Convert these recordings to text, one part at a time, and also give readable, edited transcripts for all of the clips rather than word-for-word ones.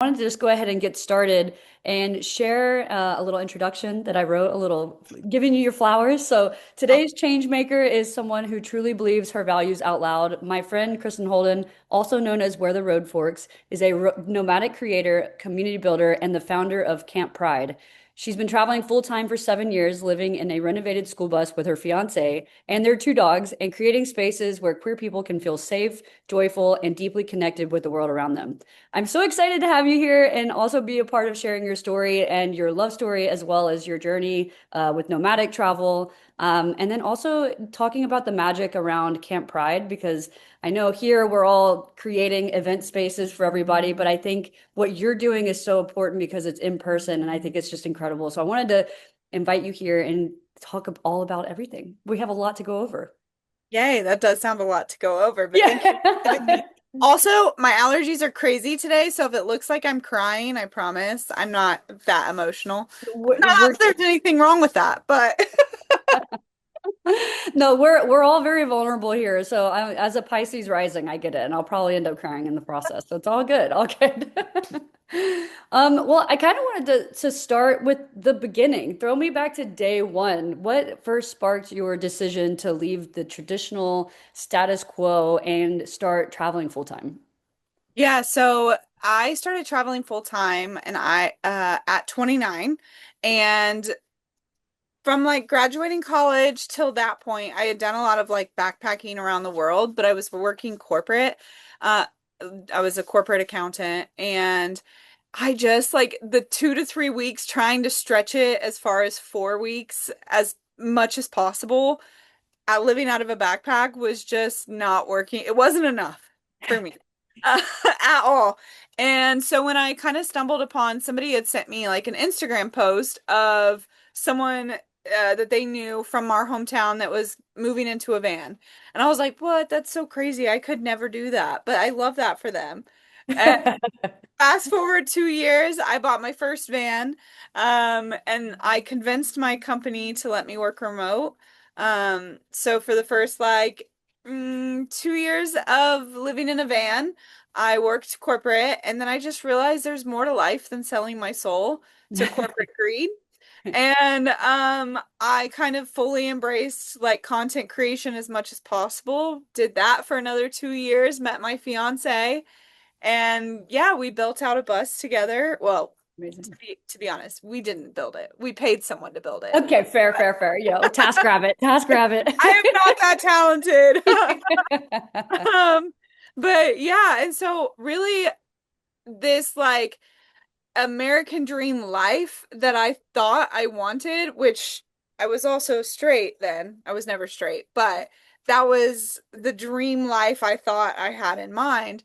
Wanted to just go ahead and get started and share a little introduction that I wrote, a little giving you your flowers. So today's change maker is someone who truly believes her values out loud. My friend Kristin Holden, also known as Where the Road Forks, is a nomadic creator, community builder, and the founder of Camp Pride. She's been traveling full time for 7 years, living in a renovated school bus with her fiance and their two dogs, and creating spaces where queer people can feel safe, joyful, and deeply connected with the world around them. I'm so excited to have you here and also be a part of sharing your story and your love story, as well as your journey with nomadic travel. And then also talking about the magic around Camp Pride, because I know here we're all creating event spaces for everybody, but I think what you're doing is so important because it's in person, and I think it's just incredible. So I wanted to invite you here and talk all about everything. We have a lot to go over. Yay, that does sound a lot to go over, but thank you for having Yeah. me. Also, my allergies are crazy today, so if it looks like I'm crying, I promise I'm not that emotional. Not We're that there's anything wrong with that, but No, we're all very vulnerable here. So as a Pisces rising, I get it, and I'll probably end up crying in the process. So it's all good, all good. Well, I kind of wanted to start with the beginning. Throw me back to day one. What first sparked your decision to leave the traditional status quo and start traveling full time? yeah, so I started traveling full time and I at 29, and from like graduating college till that point, I had done a lot of like backpacking around the world, but I was working corporate. Uh I was a corporate accountant, and I just like the 2 to 3 weeks trying to stretch it as far as 4 weeks as much as possible. Living out of a backpack was just not working. It wasn't enough for me at all. And so when I kind of stumbled upon somebody had sent me like an Instagram post of someone that they knew from our hometown that was moving into a van. And I was like, what? That's so crazy. I could never do that. But I love that for them. Fast forward 2 years, I bought my first van, and I convinced my company to let me work remote. So for the first 2 years of living in a van, I worked corporate, and then I just realized there's more to life than selling my soul to corporate greed. And I kind of fully embraced like content creation as much as possible. Did that for another 2 years, met my fiance. And yeah, we built out a bus together. Well, Amazing. to be honest, we didn't build it. We paid someone to build it. Okay, fair, fair, fair. Task rabbit, task rabbit. I am not that talented. Um, but yeah, and so really this like American dream life that I thought I wanted, which I was also straight then. I was never straight, but that was the dream life I thought I had in mind.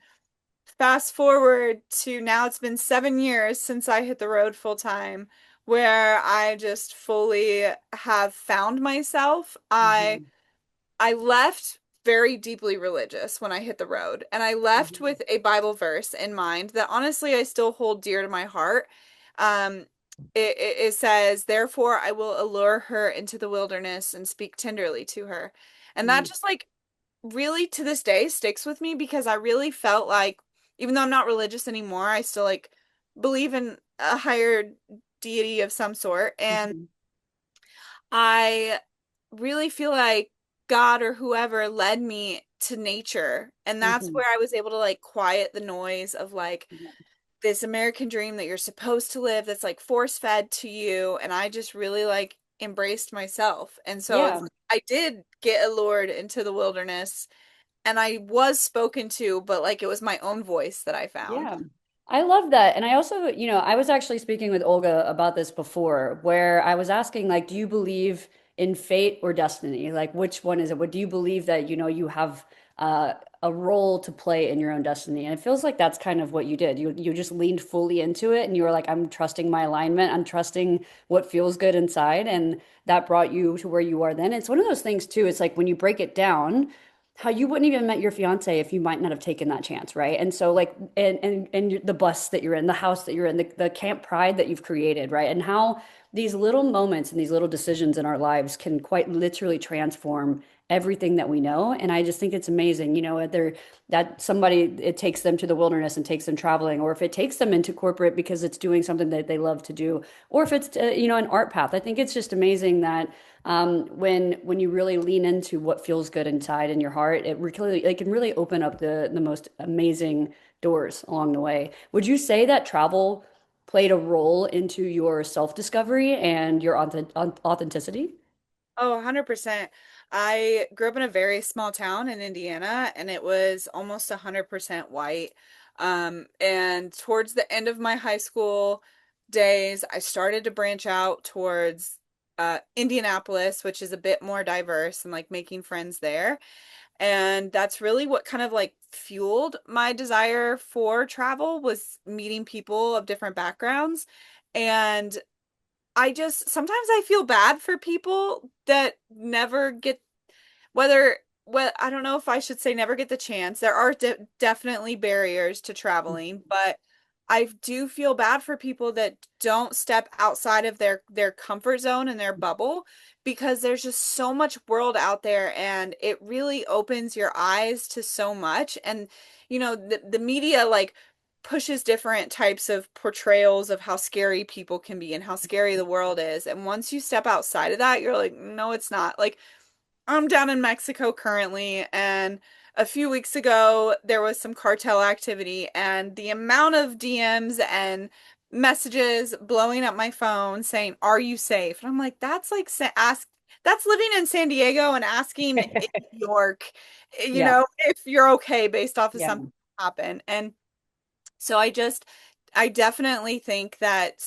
Fast forward to now, it's been 7 years since I hit the road full time, where I just fully have found myself. Mhm. I left very deeply religious when I hit the road, and I left Mhm. with a Bible verse in mind that honestly I still hold dear to my heart. Um, it says, "Therefore I will allure her into the wilderness and speak tenderly to her," and that Mhm. just like really to this day sticks with me because I really felt like even though I'm not religious anymore, I still like believe in a higher deity of some sort. And Mhm. I really feel like God or whoever led me to nature. And that's Mhm. where I was able to like quiet the noise of like this American dream that you're supposed to live that's like force fed to you. And I just really like embraced myself. And so Yeah. I did get allured into the wilderness, and I was spoken to, but like it was my own voice that I found. Yeah. I love that. And I also, I was actually speaking with Olga about this before, where I was asking, like, do you believe in fate or destiny? Like, which one is it? What do you believe that, you have uh, a role to play in your own destiny? And it feels like that's kind of what you did. You just leaned fully into it and you were like, I'm trusting my alignment. I'm trusting what feels good inside. And that brought you to where you are then. It's one of those things too. It's like when you break it down, how you wouldn't even met your fiance if you might not have taken that chance, right? And so like and the bus that you're in, the house that you're in, the camp pride that you've created, right? And how these little moments and these little decisions in our lives can quite literally transform everything that we know. And I just think it's amazing, whether that somebody, it takes them to the wilderness and takes them traveling, or if it takes them into corporate because it's doing something that they love to do, or if it's, an art path. I think it's just amazing that when you really lean into what feels good inside in your heart, it can really open up the most amazing doors along the way. Would you say that travel played a role into your self-discovery and your authenticity? Oh, 100%. I grew up in a very small town in Indiana, and it was almost 100% white. And towards the end of my high school days, I started to branch out towards Indianapolis, which is a bit more diverse, and like making friends there. And that's really what kind of like fueled my desire for travel, was meeting people of different backgrounds. And I just sometimes I feel bad for people that never get, whether, well, I don't know if I should say never get the chance. There are definitely barriers to traveling, but I do feel bad for people that don't step outside of their comfort zone and their bubble, because there's just so much world out there, and it really opens your eyes to so much. And the media like pushes different types of portrayals of how scary people can be and how scary the world is. And once you step outside of that, you're like, no, it's not. Like, I'm down in Mexico currently, and a few weeks ago there was some cartel activity, and the amount of DMs and messages blowing up my phone saying, "Are you safe?" And I'm like, that's like that's living in San Diego and asking in New York, Yeah. if you're okay based off of Yeah. something that happened. And so I definitely think that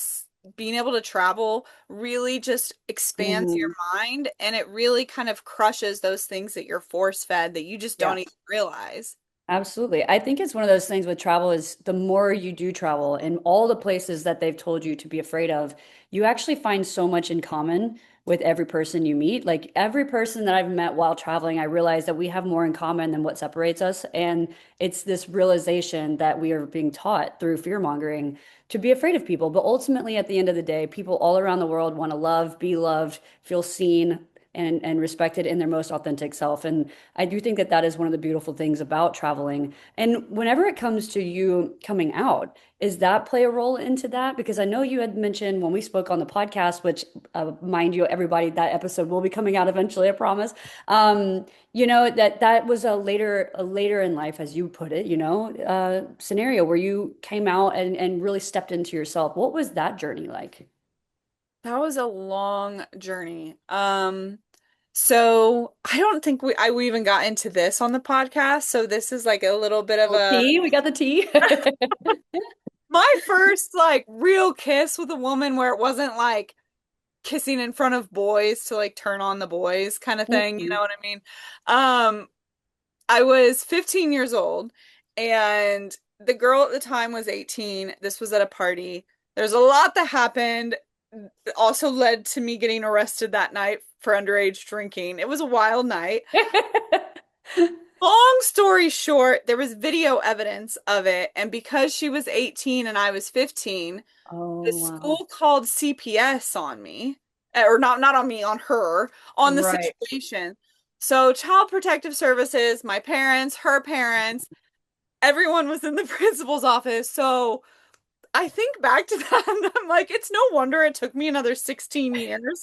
being able to travel really just expands your Mhm. mind, and it really kind of crushes those things that you're force fed that you just Yeah. don't even realize. Absolutely. I think it's one of those things with travel is the more you do travel and all the places that they've told you to be afraid of, you actually find so much in common with every person you meet. Like every person that I've met while traveling, I realize that we have more in common than what separates us. And it's this realization that we are being taught through fear mongering to be afraid of people. But ultimately, at the end of the day, people all around the world want to love, be loved, feel seen, and respected in their most authentic self. And I do think that that is one of the beautiful things about traveling. And whenever it comes to you coming out, is that play a role into that? Because I know you had mentioned when we spoke on the podcast, which mind you, everybody, that episode will be coming out eventually, I promise. That was a later in life, as you put it, scenario where you came out and really stepped into yourself. What was that journey like? That was a long journey. So I don't think we even got into this on the podcast. So this is like a little bit of Oh, a tea, we got the tea. my first like real kiss with a woman, where it wasn't like kissing in front of boys to like turn on the boys kind of thing, you know what I mean? Um, I was 15 years old, and the girl at the time was 18. This was at a party. There's a lot that happened that also led to me getting arrested that night for underage drinking. It was a wild night. Long story short, there was video evidence of it, and because she was 18 and I was 15, the Oh, wow. school called CPS on me, or not on me, on her, on the Right. situation. So Child Protective Services, my parents, her parents, everyone was in the principal's office. So I think back to that and I'm like, it's no wonder it took me another 16 years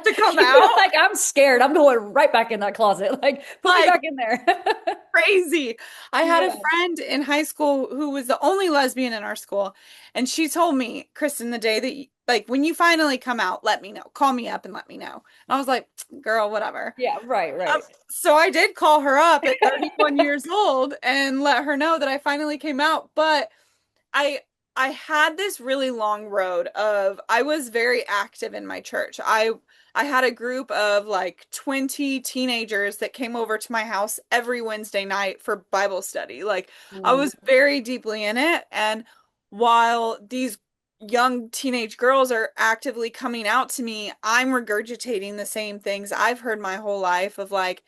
to come You were out. like, I'm scared. I'm going right back in that closet. Like, put me Like, back in there. crazy. I had a Yeah. friend in high school who was the only lesbian in our school, and she told me, Kristen, the day that like when you finally come out, let me know. Call me up and let me know. And I was like, girl, whatever. Yeah, right, right. So I did call her up at 31 years old and let her know that I finally came out, but I I had this really long road of I was very active in my church. I had a group of like 20 teenagers that came over to my house every Wednesday night for Bible study. Like I Mm, was very deeply in it, and while these young teenage girls are actively coming out to me, I'm regurgitating the same things I've heard my whole life of like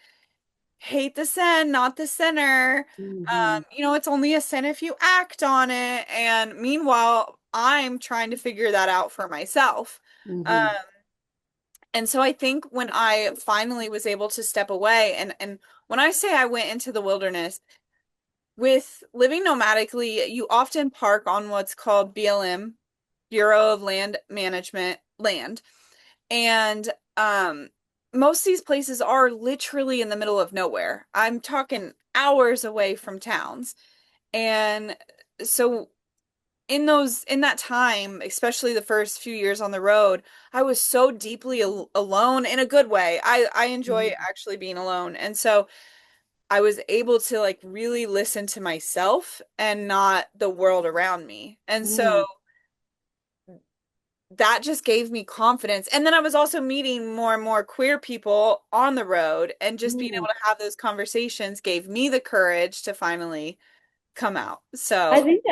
hate the sin, not the sinner. mhm, It's only a sin if you act on it. And meanwhile, I'm trying to figure that out for myself. Um, mhm. And so I think when I finally was able to step away, and when I say I went into the wilderness, with living nomadically, you often park on what's called BLM, Bureau of Land Management land. And most of these places are literally in the middle of nowhere. I'm talking hours away from towns. And so in that time, especially the first few years on the road, I was so deeply alone in a good way. I enjoy Mhm. actually being alone. And so I was able to like really listen to myself and not the world around me. And so Mm. that just gave me confidence. And then I was also meeting more and more queer people on the road, and just being able Mm. to have those conversations gave me the courage to finally come out. I So, think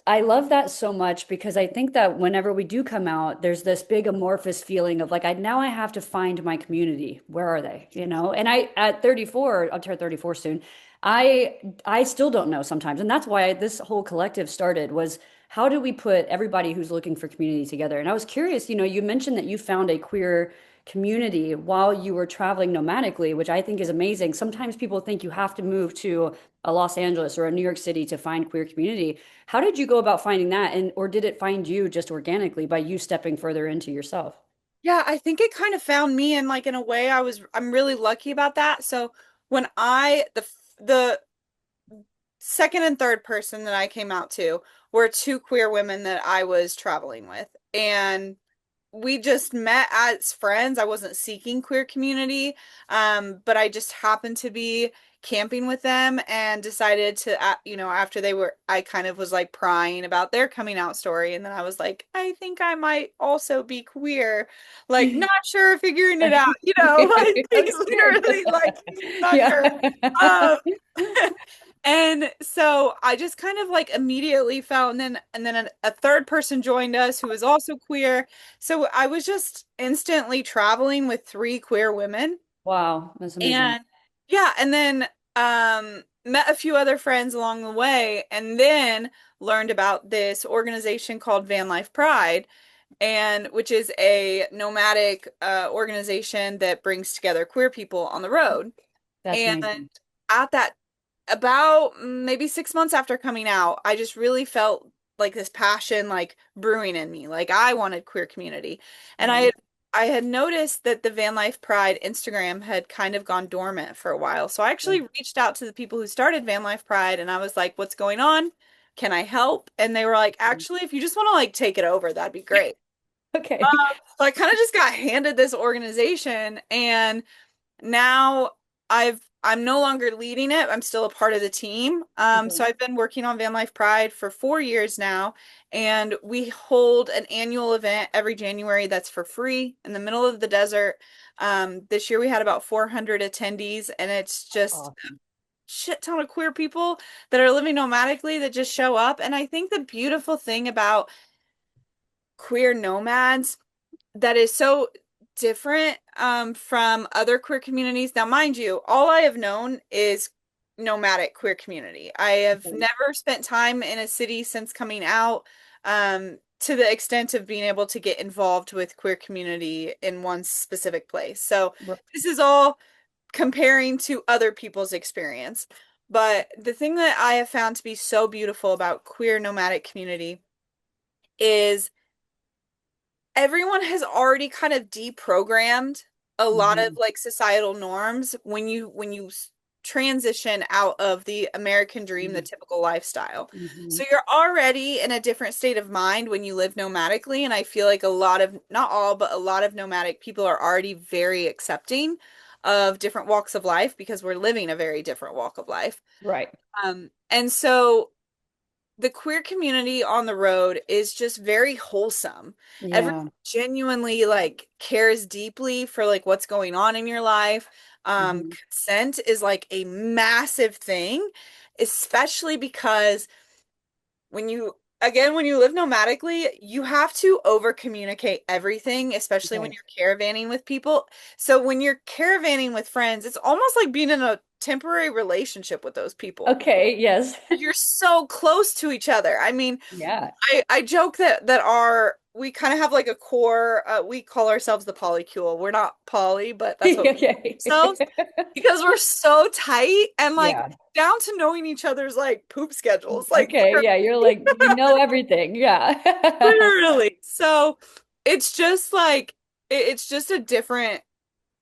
I love that so much because I think that whenever we do come out, there's this big amorphous feeling of like, now I have to find my community. Where are they? You know, and at 34, I'll turn 34 soon. I still don't know sometimes. And that's why this whole collective started was how do we put everybody who's looking for community together? And I was curious, you mentioned that you found a queer community while you were traveling nomadically, which I think is amazing. Sometimes people think you have to move to a Los Angeles or a New York City to find queer community. How did you go about finding that? And or did it find you just organically by you stepping further into yourself? yeah, I think it kind of found me, and like in a way I'm really lucky about that. So, when the second and third person that I came out to were two queer women that I was traveling with. And we just met as friends. I wasn't seeking queer community, but I just happened to be camping with them and decided to, after I kind of was like prying about their coming out story. And then I was like, I think I might also be queer. Like, not sure, figuring it out, like That's cute. literally, like, not sure. Yeah. Um, And so I just kind of like immediately found, and then a third person joined us who was also queer. So I was just instantly traveling with three queer women. Wow, that's amazing. And yeah, and then met a few other friends along the way, and then learned about this organization called Van Life Pride, and which is a nomadic organization that brings together queer people on the road. That's And amazing. at that, about maybe 6 months after coming out, I just really felt like this passion like brewing in me. Like I wanted queer community. And Yeah. I had noticed that the Van Life Pride Instagram had kind of gone dormant for a while. So I actually reached out to the people who started Van Life Pride, and I was like, "What's going on? Can I help?" And they were like, "Actually, if you just want to like take it over, that'd be great." Okay. So I kind of just got handed this organization, and now I'm no longer leading it. I'm still a part of the team. So Okay. I've been working on Van Life Pride for 4 years now, and we hold an annual event every January that's for free in the middle of the desert. This year we had about 400 attendees, and it's That's just a awesome. shit ton of queer people that are living nomadically that just show up. And I think the beautiful thing about queer nomads that is so different from other queer communities. Now, mind you, all I have known is nomadic queer community. I have Okay. never spent time in a city since coming out, to the extent of being able to get involved with queer community in one specific place. So this is all comparing to other people's experience. But the thing that I have found to be so beautiful about queer nomadic community is everyone has already kind of deprogrammed a lot of Mhm. like societal norms when you transition out of the American dream, the Mhm. typical lifestyle. Mhm. So you're already in a different state of mind when you live nomadically, and I feel like a lot of, not all, but a lot of nomadic people are already very accepting of different walks of life because we're living a very different walk of life. Right. And so the queer community on the road is just very wholesome. Everyone Yeah. genuinely like cares deeply for like what's going on in your life. Mhm. Consent is like a massive thing, especially because when you live nomadically, you have to over communicate everything, especially when Right. you're caravanning with people. So when you're caravanning with friends, it's almost like being in a temporary relationship with those people. Okay, yes. You're so close to each other. I mean, Yeah. I joke that our we kind of have like a core, we call ourselves the polycule. We're not poly, but that's what we Okay. call ourselves because we're so tight and like Yeah. down to knowing each other's like poop schedules. Like Okay, yeah, you're like you know everything. Yeah. literally. So it's just like it's just a different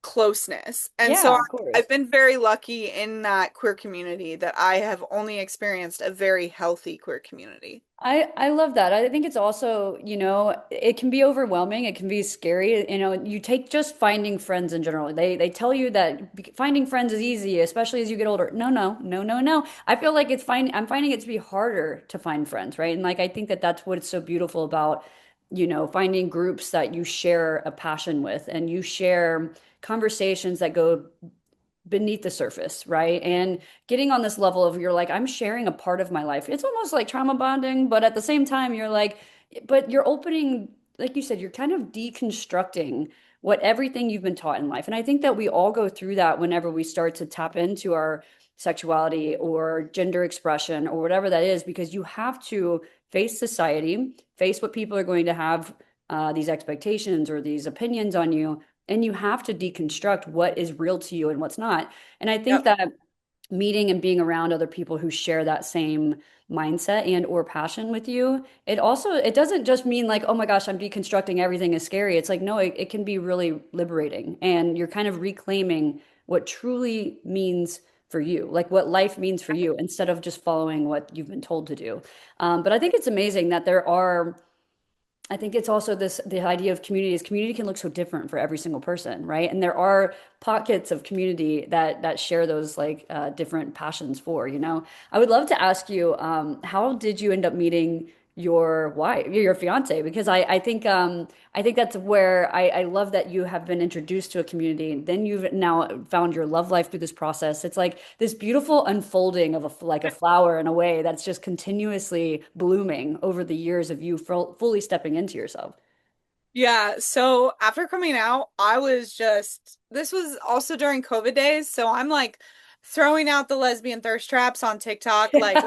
closeness. And so Yeah, of I've course. been very lucky in that queer community that I have only experienced a very healthy queer community. I love that. I think it's also, it can be overwhelming. It can be scary. You take just finding friends in general. They tell you that finding friends is easy, especially as you get older. No, no, no, no, no. I feel like I'm finding it to be harder to find friends, right? And like I think that that's what's so beautiful about, finding groups that you share a passion with and you share conversations that go beneath the surface, right? And getting on this level of you're like, I'm sharing a part of my life. It's almost like trauma bonding, but at the same time, you're like, but you're opening, like you said, you're kind of deconstructing what everything you've been taught in life. And I think that we all go through that whenever we start to tap into our sexuality or gender expression or whatever that is, because you have to face society, face what people are going to have these expectations or these opinions on you, and you have to deconstruct what is real to you and what's not. And I think Yep. that meeting and being around other people who share that same mindset and or passion with you, it doesn't just mean like, oh my gosh, I'm deconstructing, everything is scary. It's like, no, it can be really liberating, and you're kind of reclaiming what truly means for you, like what life means for you, instead of just following what you've been told to do. But I think it's amazing that I think it's also the idea of community is community can look so different for every single person, right? And there are pockets of community that share those like different passions for. I would love to ask you, how did you end up meeting your wife, your fiance? Because I think that's where I love that you have been introduced to a community, and then you've now found your love life through this process. It's like this beautiful unfolding of like a flower in a way that's just continuously blooming over the years of you fully stepping into yourself. Yeah, so after coming out, I was just, this was also during COVID days, so I'm like throwing out the lesbian thirst traps on TikTok. Like,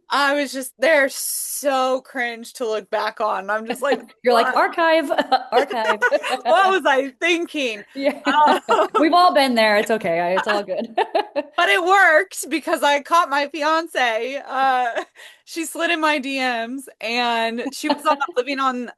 I was just, they're so cringe to look back on. I'm just like, You're like what? archive, archive. What was I thinking? Yeah. Um, We've all been there. It's okay. It's all good. but it worked because I caught my fiance. She slid in my DMs and she was living on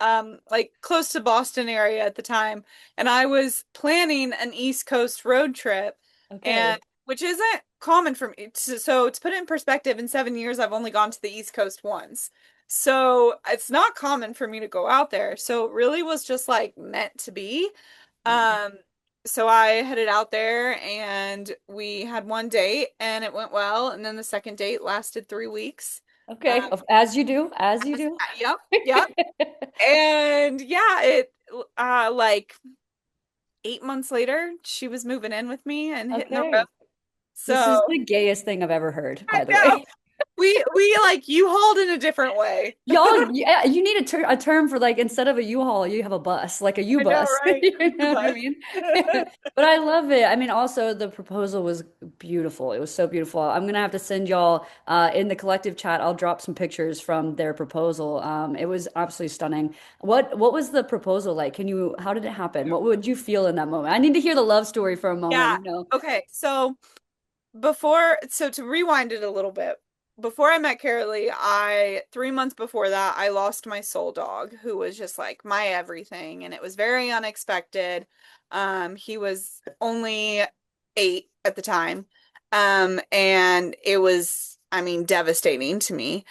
like close to Boston area at the time, and I was planning an East Coast road trip, Okay. and which isn't common for me. So to put it in perspective, in 7 years I've only gone to the East Coast once. So it's not common for me to go out there. So it really was just like meant to be. Yeah. Um, so I headed out there and we had one date and it went well. And then the second date lasted 3 weeks. Uh, Okay. As you do, as you do. yep, yep. And yeah, it like 8 months later, she was moving in with me and hitting the road. Okay. This is So the gayest thing I've ever heard, I by the know way. we like you hauled in a different way. Y'all, yeah, you need a term for like instead of a U-Haul, you have a bus, like a I know, U-bus. right? You know what I But mean? But I love it. I mean, also the proposal was beautiful. It was so beautiful. I'm gonna have to send y'all in the collective chat. I'll drop some pictures from their proposal. It was absolutely stunning. What was the proposal like? How did it happen? What would you feel in that moment? I need to hear the love story for a moment, yeah. you know? Okay. So to rewind it a little bit, before I met Carolee, 3 months before that, I lost my soul dog, who was just like my everything, and it was very unexpected. He was only 8 at the time. And it was, I mean, devastating to me.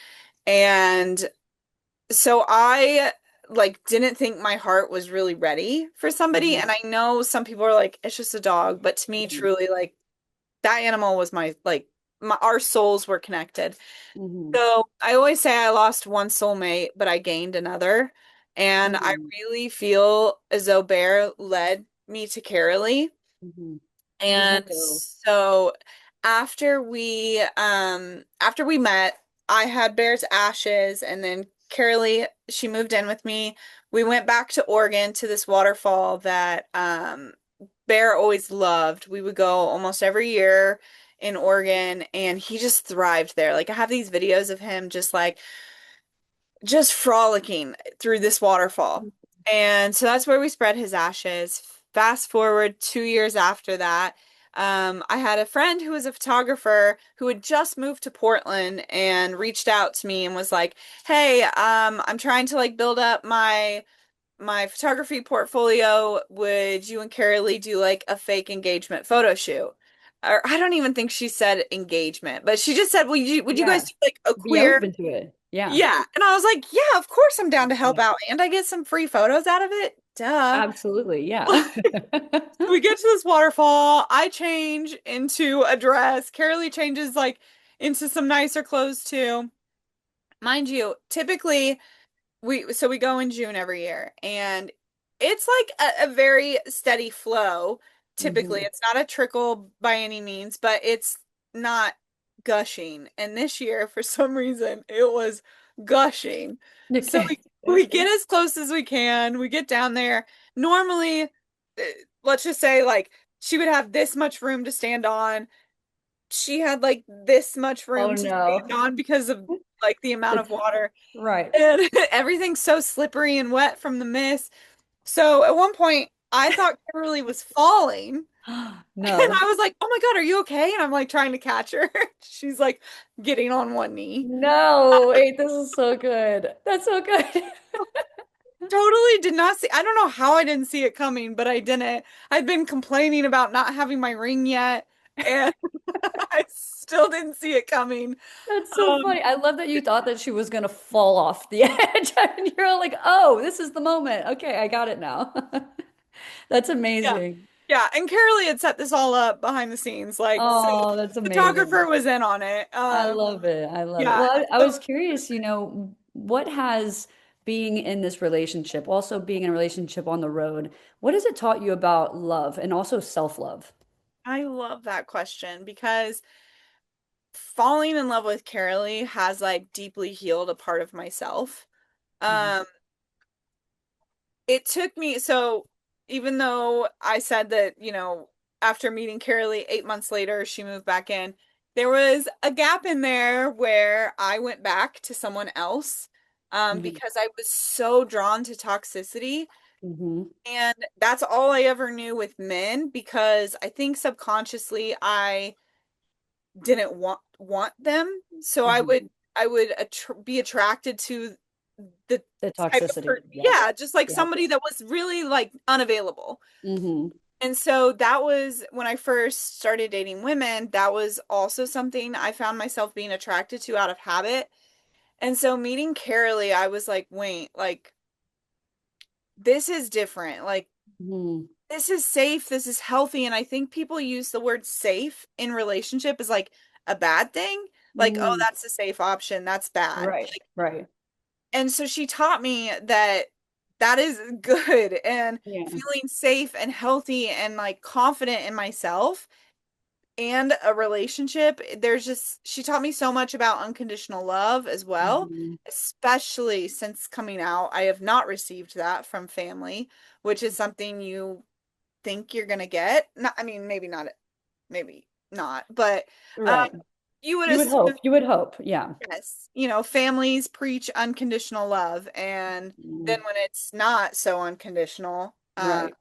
And so I like didn't think my heart was really ready for somebody. Mhm. And I know some people are like, it's just a dog, but to me, Mhm. truly, like that animal was our souls were connected. Mhm. So I always say I lost one soulmate, but I gained another. And I Mhm. really feel as though Bear led me to Carolee. Mhm. And Whoa. so after we met, I had Bear's ashes, and then Carolee, she moved in with me. We went back to Oregon to this waterfall that Bear always loved. We would go almost every year in Oregon, and he just thrived there. Like I have these videos of him just frolicking through this waterfall. And so that's where we spread his ashes. Fast forward 2 years after that, I had a friend who was a photographer who had just moved to Portland and reached out to me and was like, "Hey, I'm trying to like build up my photography portfolio. Would you and Carolee do like a fake engagement photo shoot?" Or I don't even think she said engagement, but she just said, would you guys Yeah. do like a Be queer?" open to it. Yeah. Yeah. And I was like, yeah, of course I'm down to help Yeah. out. And I get some free photos out of it. Duh. Absolutely. Yeah. We get to this waterfall. I change into a dress. Carolee changes like into some nicer clothes too. Mind you, typically we go in June every year, and it's like a very steady flow. Typically, Hmm. it's not a trickle by any means, but it's not gushing. And this year, for some reason, it was gushing. So Okay. we get as close as we can. We get down there. Normally, let's just say like she would have this much room to stand on. She had like this much Oh room to no. stand on because of like the amount of That's water. right. And everything's so slippery and wet from the mist. So at one point, I thought Kimberly was falling. And No. I was like, "Oh my God, are you okay?" And I'm like trying to catch her. She's like getting on one knee. No. Wait, this is so good. That's so good. Totally did not see. I don't know how I didn't see it coming, but I didn't. I'd been complaining about not having my ring yet, and I still didn't see it coming. That's so Um, funny. I love that you thought that she was gonna fall off the edge. And you're like, oh, this is the moment. Okay, I got it now. That's yeah. amazing. Yeah, and Carolee had set this all up behind the scenes. Like, so Oh, that's photographer amazing. was in on it. I love it. I love it. Yeah. Well, I So was curious, what has being in this relationship, also being in a relationship on the road, what has it taught you about love and also self-love? I love that question because falling in love with Carolee has like deeply healed a part of myself. Mhm. Um, it took me, so even though I said that, after meeting Carolee 8 months later, she moved back in, there was a gap in there where I went back to someone else, Mhm. because I was so drawn to toxicity. Mhm. And that's all I ever knew with men because I think subconsciously I didn't want them. So I Mhm. would be attracted to the The type of toxicity. Yeah. yeah, just like Yeah. somebody that was really like unavailable. Hmm. And so that was when I first started dating women, that was also something I found myself being attracted to out of habit. And so meeting Carolee, I was like, wait, like this is different. Like Hmm. this is safe, this is healthy. And I think people use the word safe in relationship as like a bad thing. Like, oh, Hmm. that's a safe option. That's bad. Right. Right. And so she taught me that that is good and Yeah. feeling safe and healthy and like confident in myself and a relationship. She taught me so much about unconditional love as well, Hmm. especially since coming out. I have not received that from family, which is something you think you're gonna get. Not, I mean, maybe not, but um, Right. you would You would assume, hope. You would hope. Yeah. yes, families preach unconditional love, and then Mhm. when it's not so unconditional, Right.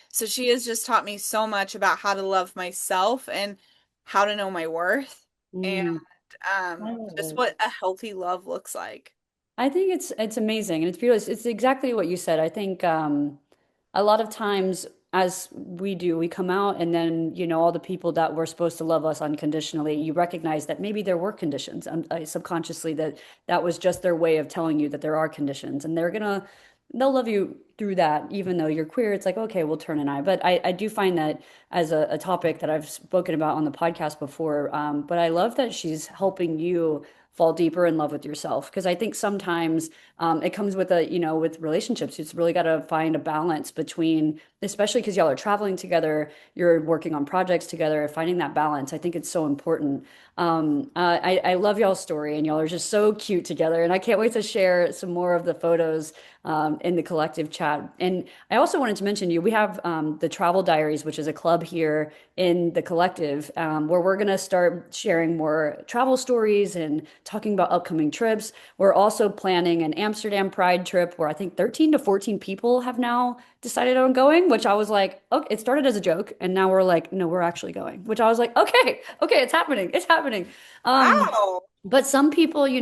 so she has just taught me so much about how to love myself and how to know my worth and Mm. I love just it. what a healthy love looks like. I think it's amazing and it's beautiful. It's exactly what you said. I think a lot of times as we do, we come out and then, all the people that were supposed to love us unconditionally, you recognize that maybe there were conditions subconsciously that that was just their way of telling you that there are conditions and they'll love you through that even though you're queer. It's like, okay, we'll turn an eye. But I do find that as a topic that I've spoken about on the podcast before. But I love that she's helping you fall deeper in love with yourself because I think sometimes it comes with with relationships. It's really got to find a balance between, especially because y'all are traveling together, you're working on projects together, finding that balance. I think it's so important. I love y'all's story, and y'all are just so cute together. And I can't wait to share some more of the photos in the collective chat. And I also wanted to mention to you, we have the Travel Diaries, which is a club here in the collective, where we're going to start sharing more travel stories and talking about upcoming trips. We're also planning an Amsterdam Pride trip where I think 13 to 14 people have now decided on going, which I was like, okay, it started as a joke, and now we're like, no, we're actually going, which I was like, okay, okay, it's happening, it's happening. Um, Wow. but some people, in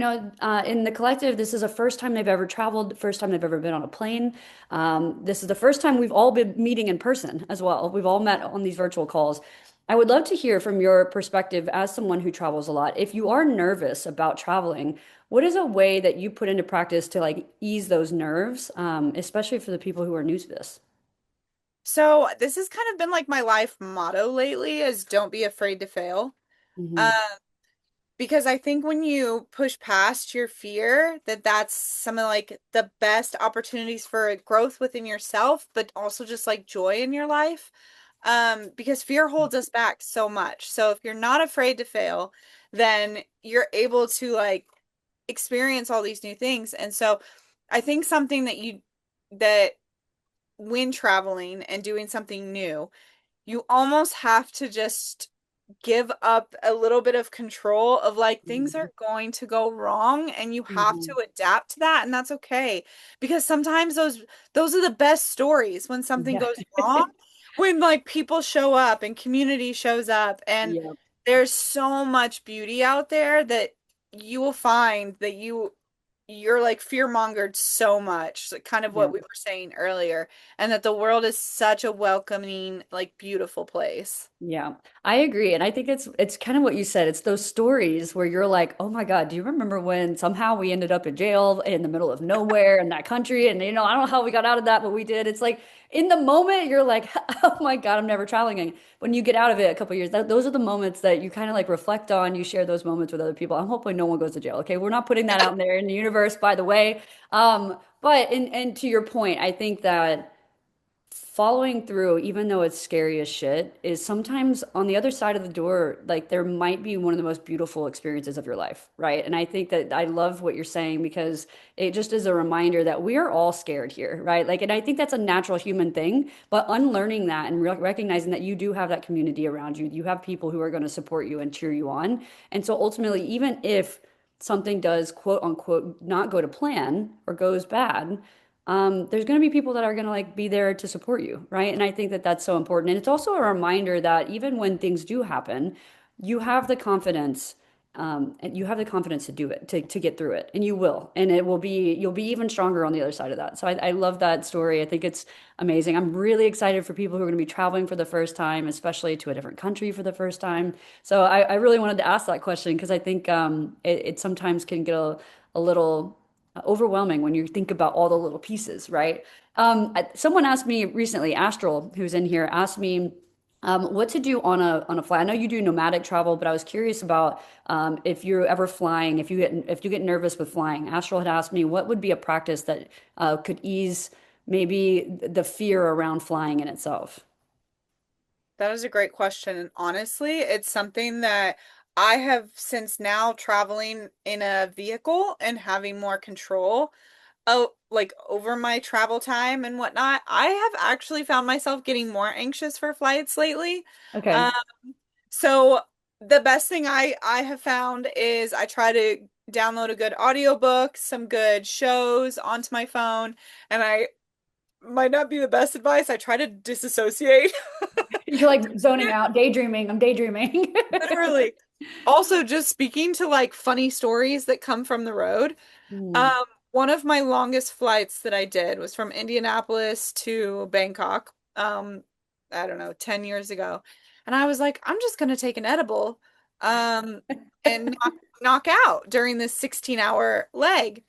the collective, this is the first time they've ever traveled, first time they've ever been on a plane. This is the first time we've all been meeting in person as well. We've all met on these virtual calls. I would love to hear from your perspective as someone who travels a lot. If you are nervous about traveling, what is a way that you put into practice to like ease those nerves, especially for the people who are new to this? So this has kind of been like my life motto lately is don't be afraid to fail. Um, Hmm. because I think when you push past your fear, that's some of like the best opportunities for growth within yourself, but also just like joy in your life. Because fear holds us back so much. So if you're not afraid to fail, then you're able to like experience all these new things. And so I think something that when traveling and doing something new, you almost have to just give up a little bit of control of like things are going to go wrong and you have to Hmm. adapt to that and that's okay because sometimes those are the best stories when something Yeah. goes wrong when like people show up and community shows up and Yeah. there's so much beauty out there that you will find that you're like fear mongered so much like kind of what Yeah. we were saying earlier and that the world is such a welcoming like beautiful place. Yeah, I agree. And I think it's kind of what you said. It's those stories where you're like, "Oh my God, do you remember when somehow we ended up in jail in the middle of nowhere in that country?" And I don't know how we got out of that, but we did. It's like in the moment you're like, "Oh my God, I'm never traveling again." When you get out of it a couple years, those are the moments that you kind of like reflect on. You share those moments with other people. I'm hoping no one goes to jail. Okay, we're not putting that out there in the universe, by the way. But and to your point, I think that following through, even though it's scary as shit, is sometimes on the other side of the door, like there might be one of the most beautiful experiences of your life, right? And I think that I love what you're saying because it just is a reminder that we are all scared here, right? Like, and I think that's a natural human thing, but unlearning that and recognizing that you do have that community around you, you have people who are going to support you and cheer you on. And so ultimately, even if something does quote unquote not go to plan or goes bad, there's going to be people that are going to like be there to support you, right? And I think that that's so important. And it's also a reminder that even when things do happen, you have the confidence, and you have the confidence to do it, to get through it, and you will. And it will be, you'll be even stronger on the other side of that. So I love that story. I think it's amazing. I'm really excited for people who are going to be traveling for the first time, especially to a different country for the first time. So I really wanted to ask that question because I think it sometimes can get a little overwhelming when you think about all the little pieces, right? Someone asked me recently, Astral, who's in here, asked me what to do on a flight. I know you do nomadic travel, but I was curious about if you're ever flying, if you get nervous with flying. Astral had asked me what would be a practice that could ease maybe the fear around flying in itself. That is a great question. And honestly, it's something that I have since now traveling in a vehicle and having more control like over my travel time and whatnot. I have actually found myself getting more anxious for flights lately. Okay. Um, so the best thing I have found is I try to download a good audiobook, some good shows onto my phone, and I might not be the best advice. I try to disassociate. You're like zoning out, daydreaming. I'm daydreaming. Literally. Also, just speaking to like funny stories that come from the road. Hmm. Um, one of my longest flights that I did was from Indianapolis to Bangkok. I don't know, 10 years ago. And I was like, I'm just gonna take an edible, um, and knock out during this 16-hour leg,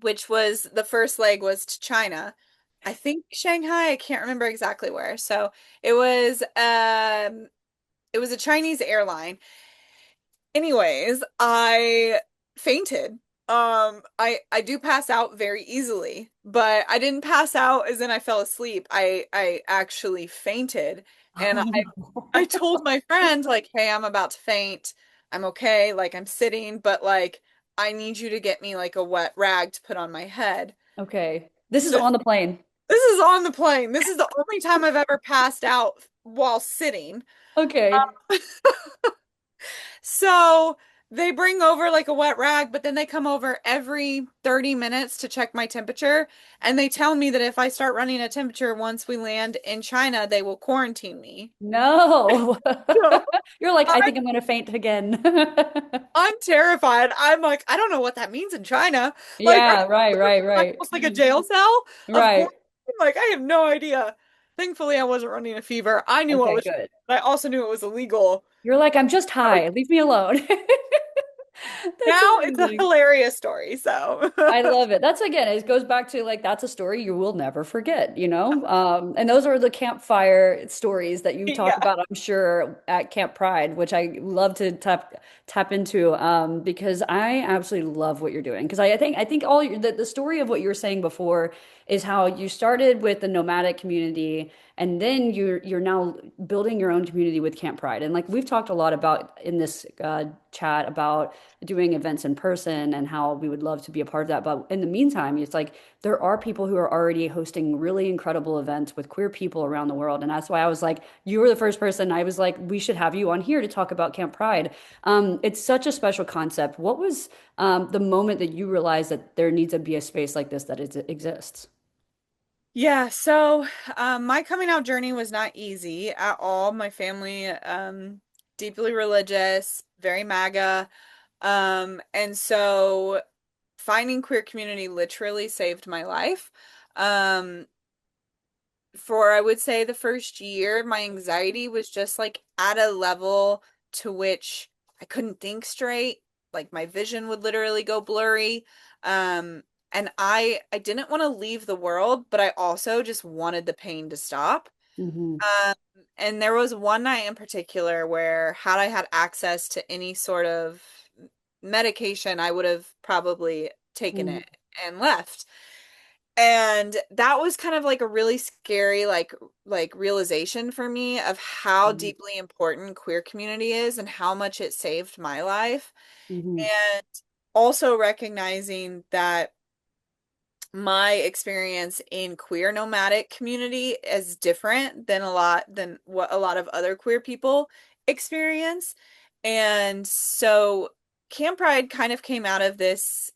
which was the first leg was to China. I think Shanghai, I can't remember exactly where. So it was it was a Chinese airline. Anyways, I fainted. I do pass out very easily, but I didn't pass out as in I fell asleep. I actually fainted, and Oh I no. told my friend like, "Hey, I'm about to faint. I'm okay, like I'm sitting, but like I need you to get me like a wet rag to put on my head. Okay. This is on the plane. This is on the plane. This is the only time I've ever passed out while sitting. Okay. So they bring over like a wet rag, but then they come over every 30 minutes to check my temperature. And they tell me that if I start running a temperature once we land in China, they will quarantine me. No. So You're like, I I'm, think I'm gonna faint again. I'm terrified. I'm like, I don't know what that means in China. Like, are Yeah, right, right, right. almost like a jail cell of Right. quarantine? Like, I have no idea. Thankfully, I wasn't running a fever. I knew what Okay, was, good. but I also knew it was illegal. You're like, I'm just So high. Leave me alone. That's now it's a amazing. hilarious story. So, I love it. That's again, it goes back to like that's a story you will never forget, you know? And those are the campfire stories that you talk yeah. about, I'm sure, at Camp Pride, which I love to tap into because I absolutely love what you're doing. Because I think all the story of what you were saying before is how you started with the nomadic community and then you're now building your own community with Camp Pride. And like we've talked a lot about in this chat about doing events in person and how we would love to be a part of that. But in the meantime, it's like there are people who are already hosting really incredible events with queer people around the world. And that's why I was like, you were the first person. I was like, we should have you on here to talk about Camp Pride. It's such a special concept. What was the moment that you realized that there needs to be a space like this that exists? Yeah, so my coming out journey was not easy at all. My family, deeply religious, very MAGA. And so finding queer community literally saved my life. Um, for I would say the first year, my anxiety was just like at a level to which I couldn't think straight. Like my vision would literally go blurry. And I didn't want to leave the world, but I also just wanted the pain to stop. Hmm. Um, and there was one night in particular where had I had access to any sort of medication, I would have probably taken Hmm. it and left. And that was kind of like a really scary like realization for me of how deeply important queer community is and how much it saved my life. Hmm. And also recognizing that my experience in queer nomadic community is different than what a lot of other queer people experience. And so Camp Pride kind of came out of this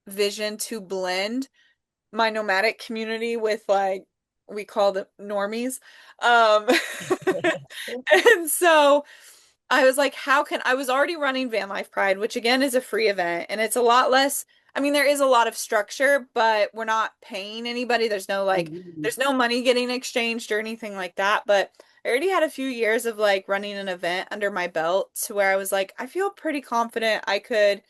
vision to blend my nomadic community with like we call them normies. Um and so I was like, how can I was already running Van Life Pride, which again is a free event, and it's a lot less. I mean, there is a lot of structure, but we're not paying anybody. Hmm. There's no money getting exchanged or anything like that. But I already had a few years of like running an event under my belt to where I was like, I feel pretty confident I could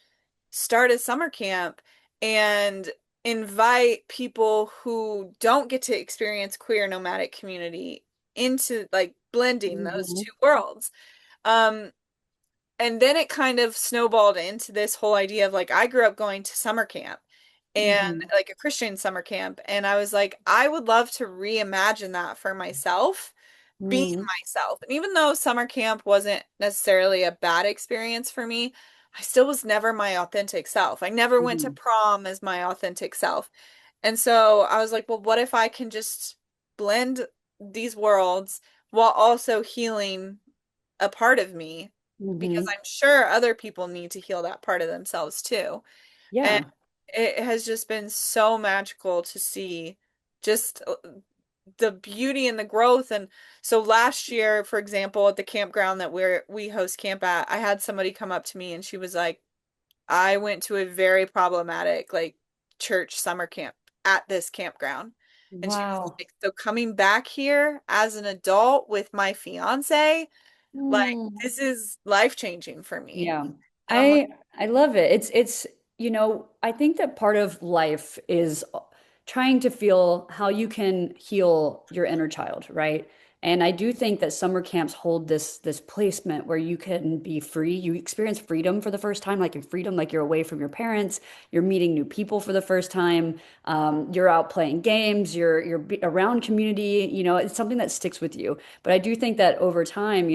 start a summer camp and invite people who don't get to experience queer nomadic community into like blending those Hmm. two worlds. Um, and then it kind of snowballed into this whole idea of like I grew up going to summer camp and Hmm. like a Christian summer camp, and I was like, I would love to reimagine that for myself, being Hmm. myself. And even though summer camp wasn't necessarily a bad experience for me, I still was never my authentic self. I never went to Hmm. prom as my authentic self. And so I was like, well, what if I can just blend these worlds while also healing a part of me? Because Hmm. I'm sure other people need to heal that part of themselves too. And Yeah. it has just been so magical to see just the beauty and the growth. And so last year, for example, at the campground that we host camp at, I had somebody come up to me and she was like, I went to a very problematic like church summer camp at this campground. And she was Wow. like, so coming back here as an adult with my fiance, like Mm. this is life changing for me. Yeah. And I'm like, I love it. I think that part of life is trying to feel how you can heal your inner child, right? And I do think that summer camps hold this placement where you can be free. You experience freedom for the first time, like your freedom, like you're away from your parents, you're meeting new people for the first time. You're out playing games, around community, it's something that sticks with you. But I do think that over time,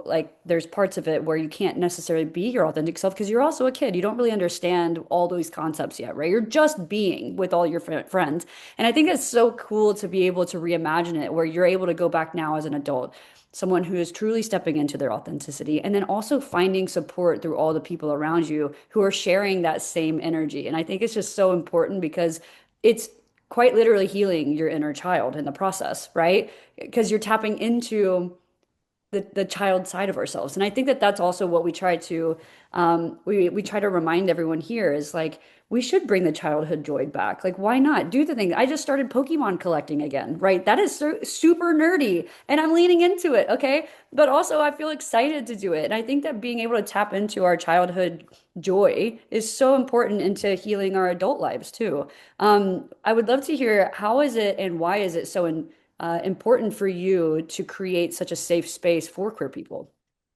like there's parts of it where you can't necessarily be your authentic self because you're also a kid. You don't really understand all those concepts yet, right? You're just being with all your friends. And I think it's so cool to be able to reimagine it where you're able to go back now as an adult, someone who is truly stepping into their authenticity, and then also finding support through all the people around you who are sharing that same energy. And I think it's just so important because it's quite literally healing your inner child in the process, right? Because you're tapping into the child side of ourselves. And I think that that's also what we try to we try to remind everyone here is like we should bring the childhood joy back. Like why not do the thing? I just started Pokemon collecting again, right? That is super nerdy and I'm leaning into it, okay? But also I feel excited to do it. And I think that being able to tap into our childhood joy is so important into healing our adult lives too. I would love to hear how is it and why is it so important for you to create such a safe space for queer people?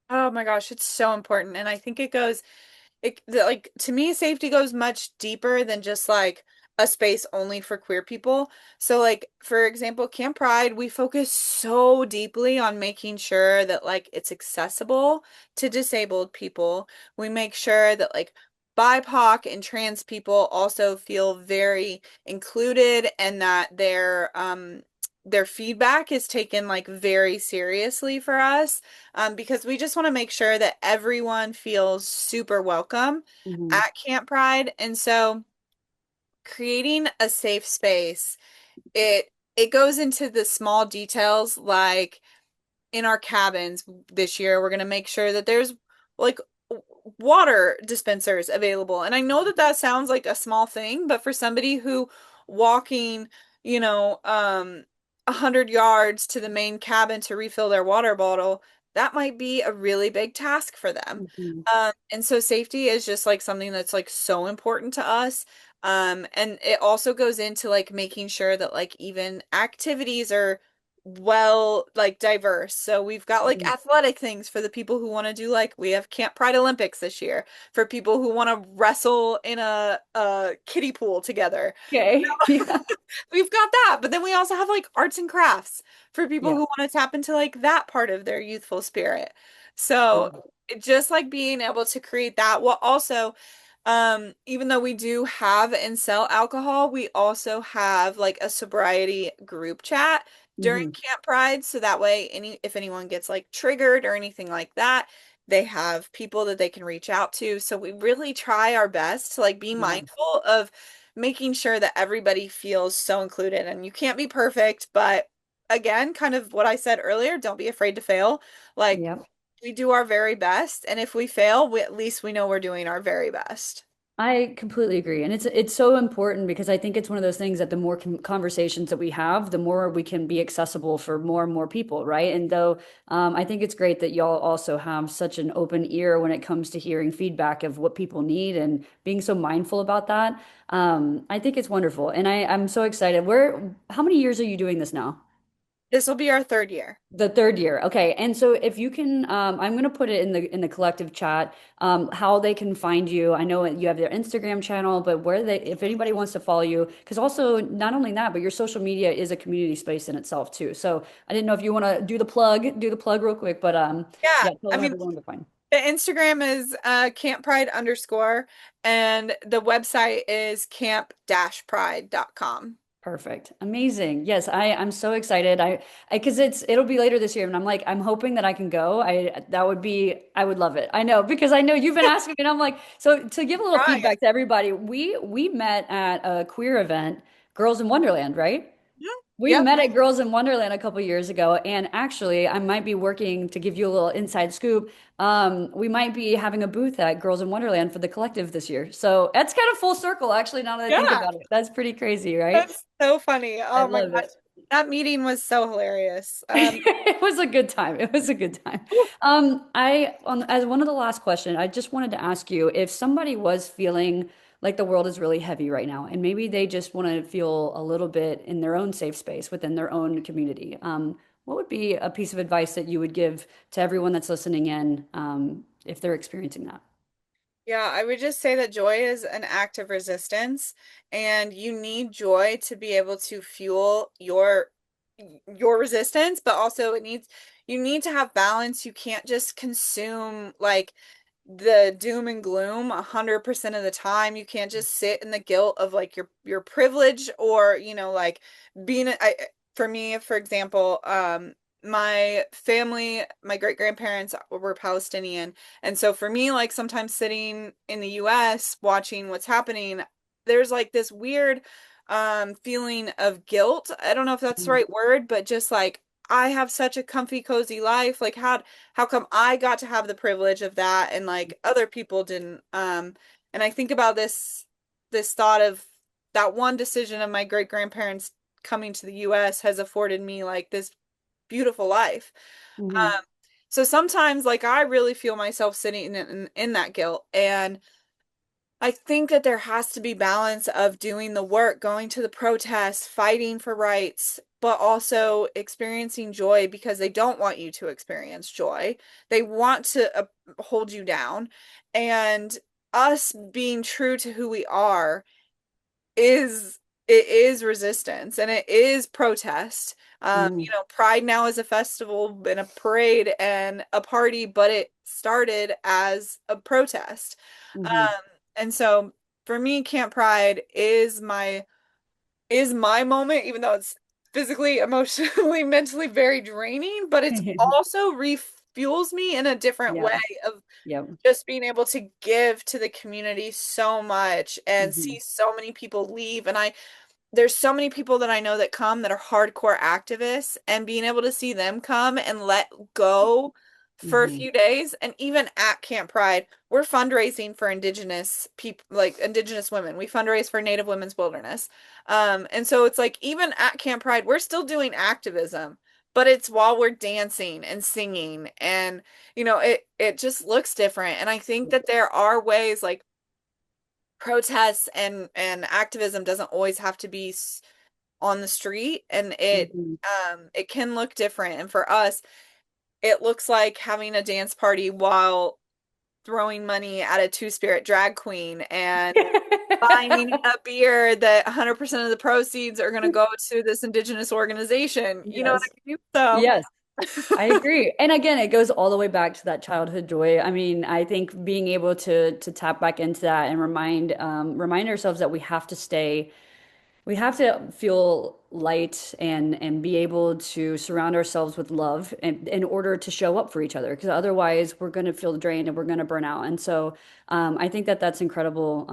Oh my gosh, it's so important. And I think like to me, safety goes much deeper than just like a space only for queer people. So like for example, Camp Pride, we focus so deeply on making sure that like it's accessible to disabled people. We make sure that like BIPOC and trans people also feel very included and that their feedback is taken like very seriously for us, because we just want to make sure that everyone feels super welcome Hmm. at Camp Pride. And so creating a safe space, it goes into the small details like in our cabins this year, we're going to make sure that there's like water dispensers available. And I know that that sounds like a small thing, but for somebody who walking, you know, 100 yards to the main cabin to refill their water bottle, that might be a really big task for them. Hmm. And so safety is just like something that's like so important to us. And it also goes into like making sure that like even activities are well like diverse. So we've got like Hmm. athletic things for the people who want to do like we have Camp Pride Olympics this year for people who want to wrestle in a kiddie pool together. Okay. Yeah. We've got that, but then we also have like arts and crafts for people Yeah. who want to tap into like that part of their youthful spirit. So just like being able to create that while also even though we do have and sell alcohol, we also have like a sobriety group chat during Hmm. Camp Pride. So that way if anyone gets like triggered or anything like that, they have people that they can reach out to. So we really try our best to like be Yeah. mindful of making sure that everybody feels so included. And you can't be perfect, but again, kind of what I said earlier, don't be afraid to fail. Like Yep. we do our very best, and if we fail, at least we know we're doing our very best. I completely agree. And it's so important because I think it's one of those things that the more conversations that we have, the more we can be accessible for more and more people, right? And though I think it's great that y'all also have such an open ear when it comes to hearing feedback of what people need and being so mindful about that. I think it's wonderful. And I'm so excited. How many years are you doing this now? This will be our third year. The third year. Okay. And so if you can, I'm going to put it in the collective chat, how they can find you. I know you have their Instagram channel, but if anybody wants to follow you, because also not only that, but your social media is a community space in itself too. So I didn't know if you want to do the plug real quick, but Yeah, yeah, tell I them mean, everyone to find. the Instagram is Camp Pride underscore, and the website is camp-pride.com. Perfect. Amazing. Yes, I'm so excited. Because it'll be later this year and I'm hoping that I can go. I would love it. I know because I know you've been asking me and I'm like, so to give a little Right. feedback to everybody, we met at a queer event, Girls in Wonderland, right? Yeah. We Yep. met at Girls in Wonderland a couple years ago, and actually, I might be working to give you a little inside scoop. We might be having a booth at Girls in Wonderland for the collective this year. So that's kind of full circle, actually, now that I think Yeah, about it. That's pretty crazy, right? that's so funny. I Oh my love gosh. it. That meeting was so hilarious. It was a good time. It was a good time. As one of the last questions, I just wanted to ask you if somebody was feeling like the world is really heavy right now, and maybe they just want to feel a little bit in their own safe space within their own community. what would be a piece of advice that you would give to everyone that's listening in, if they're experiencing that? Yeah, I would just say that joy is an act of resistance, and you need joy to be able to fuel your resistance, but also you need to have balance. You can't just consume like the doom and gloom 100% of the time. You can't just sit in the guilt of like your privilege or, like for me, for example, my family, my great grandparents were Palestinian. And so for me, like sometimes sitting in the US watching what's happening, there's like this weird feeling of guilt. I don't know if that's the right word, but just like I have such a comfy, cozy life. Like how come I got to have the privilege of that and like other people didn't? And I think about this thought of that one decision of my great grandparents coming to the US has afforded me like this beautiful life. Mm-hmm. Um, so sometimes like I really feel myself sitting in that guilt. And I think that there has to be balance of doing the work, going to the protests, fighting for rights, but also experiencing joy because they don't want you to experience joy. They want to hold you down. And us being true to who we are is it is resistance and it is protest. Pride now is a festival and a parade and a party, but it started as a protest. Mm-hmm. Um, and so for me, Camp Pride is my moment, even though it's physically, emotionally, mentally very draining, but it's also refuels me in a different way Yeah. of Yep. just being able to give to the community so much and Mm-hmm. see so many people leave. And there's so many people that I know that come that are hardcore activists, and being able to see them come and let go for a Mm-hmm. few days. And even at Camp Pride, we're fundraising for Indigenous people, like Indigenous women. We fundraise for Native Women's Wilderness. And so it's like even at Camp Pride, we're still doing activism, but it's while we're dancing and singing, and it just looks different. And I think that there are ways like protests and activism doesn't always have to be on the street, and Mm-hmm. it can look different. And for us, it looks like having a dance party while throwing money at a two-spirit drag queen and buying a beer that 100% of the proceeds are going to go to this indigenous organization. You know what Yes. I mean? So, Yes. I agree. And again, it goes all the way back to that childhood joy. I mean, I think being able to tap back into that and remind ourselves that we have to feel light and be able to surround ourselves with love in order to show up for each other, because otherwise we're going to feel drained and we're going to burn out. And so I think that that's incredible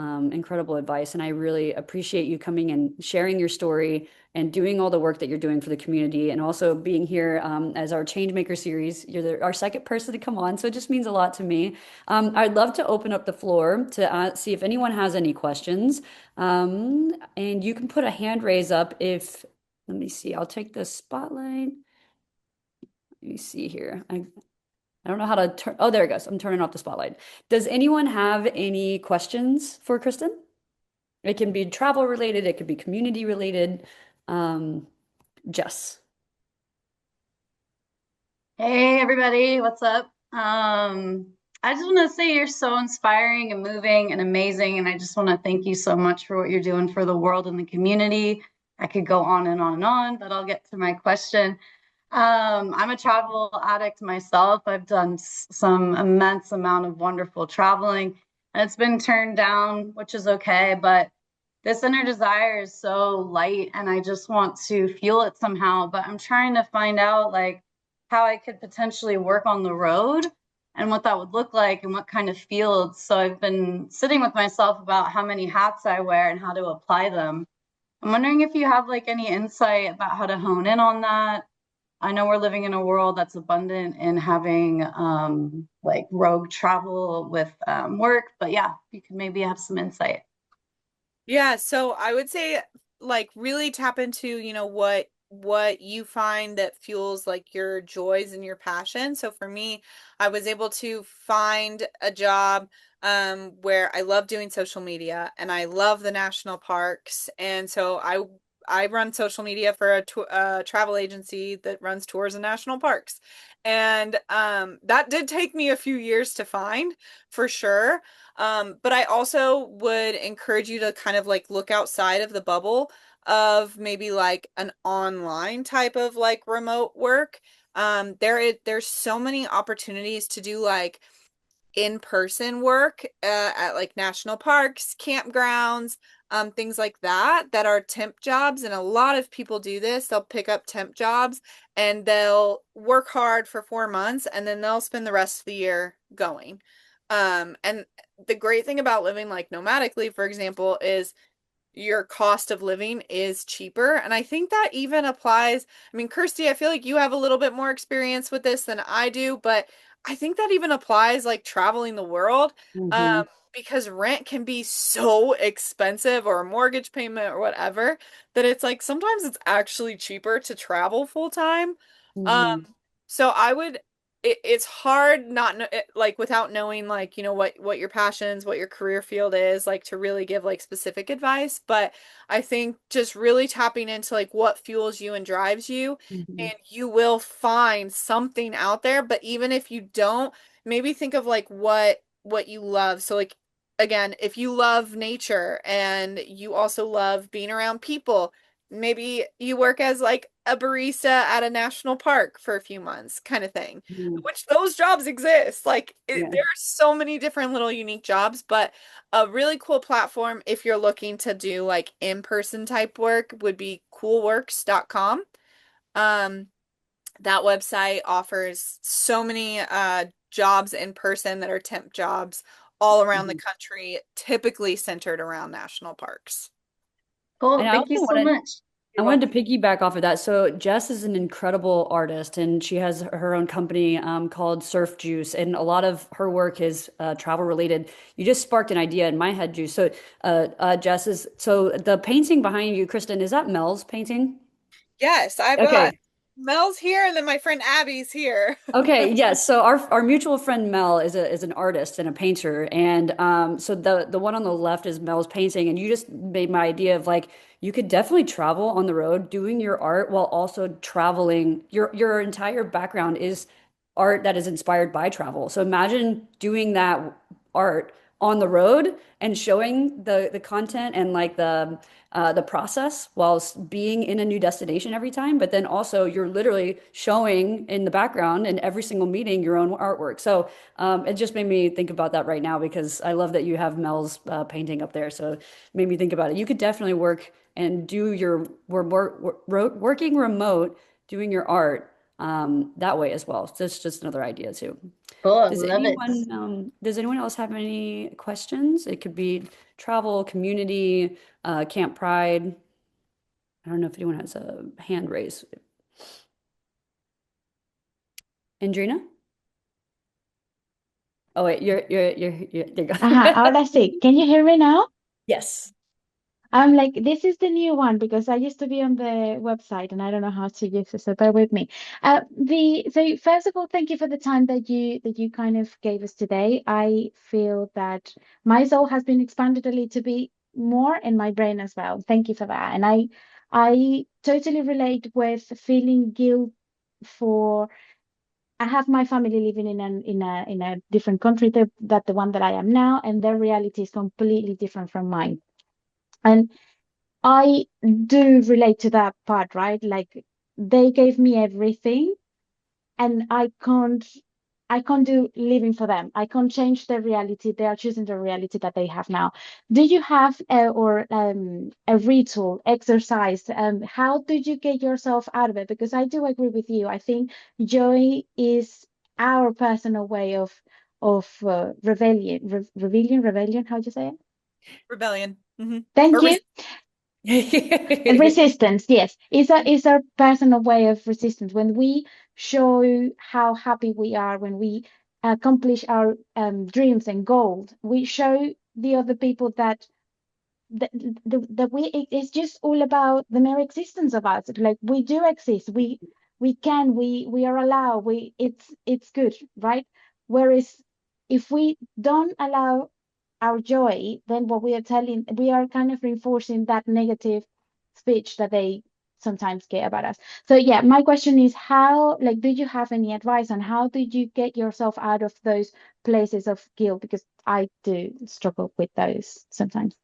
advice. And I really appreciate you coming and sharing your story and doing all the work that you're doing for the community, and also being here as our Changemaker series. You're our second person to come on, so it just means a lot to me. I'd love to open up the floor to see if anyone has any questions. And you can put a hand raise up if, let me see, I'll take the spotlight. Let me see here. I don't know how to turn, oh, there it goes. I'm turning off the spotlight. Does anyone have any questions for Kristin? It can be travel related, it could be community related. Um, Jess. Hey everybody, what's up? I just want to say you're so inspiring and moving and amazing, and I just want to thank you so much for what you're doing for the world and the community. I could go on and on and on, but I'll get to my question. I'm a travel addict myself. I've done some immense amount of wonderful traveling, and it's been turned down, which is okay, but this inner desire is so light, and I just want to fuel it somehow, but I'm trying to find out like how I could potentially work on the road and what that would look like and what kind of fields. So I've been sitting with myself about how many hats I wear and how to apply them. I'm wondering if you have like any insight about how to hone in on that. I know we're living in a world that's abundant in having like rogue travel with work, but yeah, you could maybe have some insight. yeah, so I would say like really tap into, what you find that fuels like your joys and your passion. So for me, I was able to find a job where I love doing social media and I love the national parks. And so I run social media for a travel agency that runs tours in national parks. And that did take me a few years to find for sure. But I also would encourage you to kind of like look outside of the bubble of maybe like an online type of like remote work. There's so many opportunities to do like in-person work at like national parks, campgrounds, things like that that are temp jobs. And a lot of people do this. They'll pick up temp jobs and they'll work hard for 4 months and then they'll spend the rest of the year going. And the great thing about living like nomadically, for example, is your cost of living is cheaper. And I think that even applies. I mean, Kirstie, I feel like you have a little bit more experience with this than I do, but I think that even applies like traveling the world, Hmm. because rent can be so expensive or a mortgage payment or whatever that it's like sometimes it's actually cheaper to travel full time. Um, Hmm. so I would it's hard not know, like without knowing like what your passions, what your career field is, like to really give like specific advice, but I think just really tapping into like what fuels you and drives you, Hmm. and you will find something out there. But even if you don't, maybe think of like what you love. So like again, if you love nature and you also love being around people, maybe you work as like a barista at a national park for a few months kind of thing, which those jobs exist. Like Yeah. there are so many different little unique jobs, but a really cool platform if you're looking to do like in-person type work would be coolworks.com. Um, that website offers so many jobs in person that are temp jobs all around the Mhm. country, typically centered around national parks. And Cool. I Thank also you so wanted much. I You're wanted welcome. to piggyback off of that. So Jess is an incredible artist, and she has her own company called Surf Juice, and a lot of her work is travel related. You just sparked an idea in my head, Juice. So Jess is so the painting behind you, Kristen, is that Mel's painting? Yes, I've Okay. Mel's here and then my friend Abby's here. Okay, yes. So our mutual friend Mel is an artist and a painter, and so the one on the left is Mel's painting, and you just made my idea of like you could definitely travel on the road doing your art while also traveling. Your entire background is art that is inspired by travel. So imagine doing that art on the road and showing the content and like the process whilst being in a new destination every time, but then also you're literally showing in the background in every single meeting your own artwork. So it just made me think about that right now because I love that you have Mel's painting up there. So it made me think about it. You could definitely work and do your working remote, doing your art that way as well. So that's just another idea too. Cool. I love it. Does anyone else have any questions? It could be travel, community, Camp Pride. I don't know if anyone has a hand raised. Andrina? Oh wait, there you Ajá, go. ahora sí. Can you hear me now? Yes. I'm like, this is the new one because I used to be on the website and I don't know how to use it, so bear with me. So first of all, thank you for the time that you kind of gave us today. I feel that my soul has been expanded a little bit more in my brain as well. Thank you for that. And I totally relate with feeling guilt for I have my family living in a different country that the one that I am now, and their reality is completely different from mine. And I do relate to that part, right? Like they gave me everything and I can't do living for them. I can't change their reality. They are choosing the reality that they have now. Do you have a ritual exercise? How do you get yourself out of it? Because I do agree with you. I think joy is our personal way of rebellion. How do you say it? Rebellion. Thank Or you. Resistance, yes, is a personal way of resistance. When we show how happy we are, when we accomplish our dreams and goals, we show the other people that it's just all about the mere existence of us. Like we do exist. We are allowed. It's good, right? Whereas if we don't allow our joy, then what we are kind of reinforcing that negative speech that they sometimes get about us. So yeah, my question is how, like, do you have any advice on how do you get yourself out of those places of guilt? Because I do struggle with those sometimes.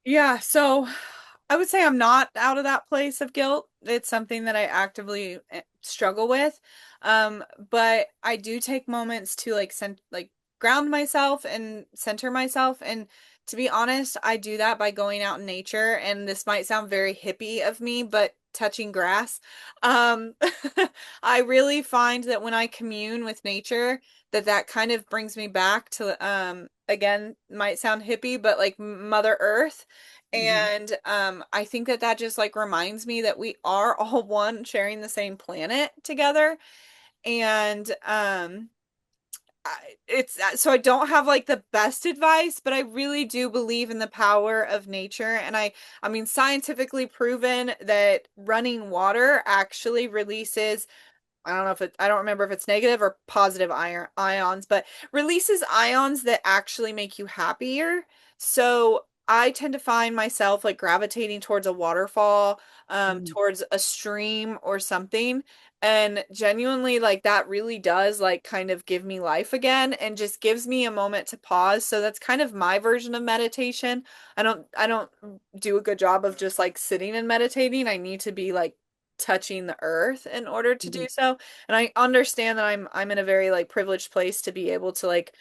Yeah, so I would say I'm not out of that place of guilt. It's something that I actively struggle with. But I do take moments to like ground myself and center myself. And to be honest, I do that by going out in nature. And this might sound very hippie of me, but touching grass. Um, I really find that when I commune with nature, that kind of brings me back to again, might sound hippie, but like Mother Earth. Mhm. And I think that just like reminds me that we are all one, sharing the same planet together. And it's so I don't have like the best advice, but I really do believe in the power of nature. And I mean, scientifically proven that running water actually releases, I don't know if I don't remember if it's negative or positive ions, but releases ions that actually make you happier. So I tend to find myself like gravitating towards a waterfall, Mm. towards a stream or something. And genuinely, like that really does like kind of give me life again and just gives me a moment to pause. So that's kind of my version of meditation. I don't do a good job of just like sitting and meditating. I need to be like touching the earth in order to do Mhm. so. And I understand that I'm in a very like privileged place to be able to like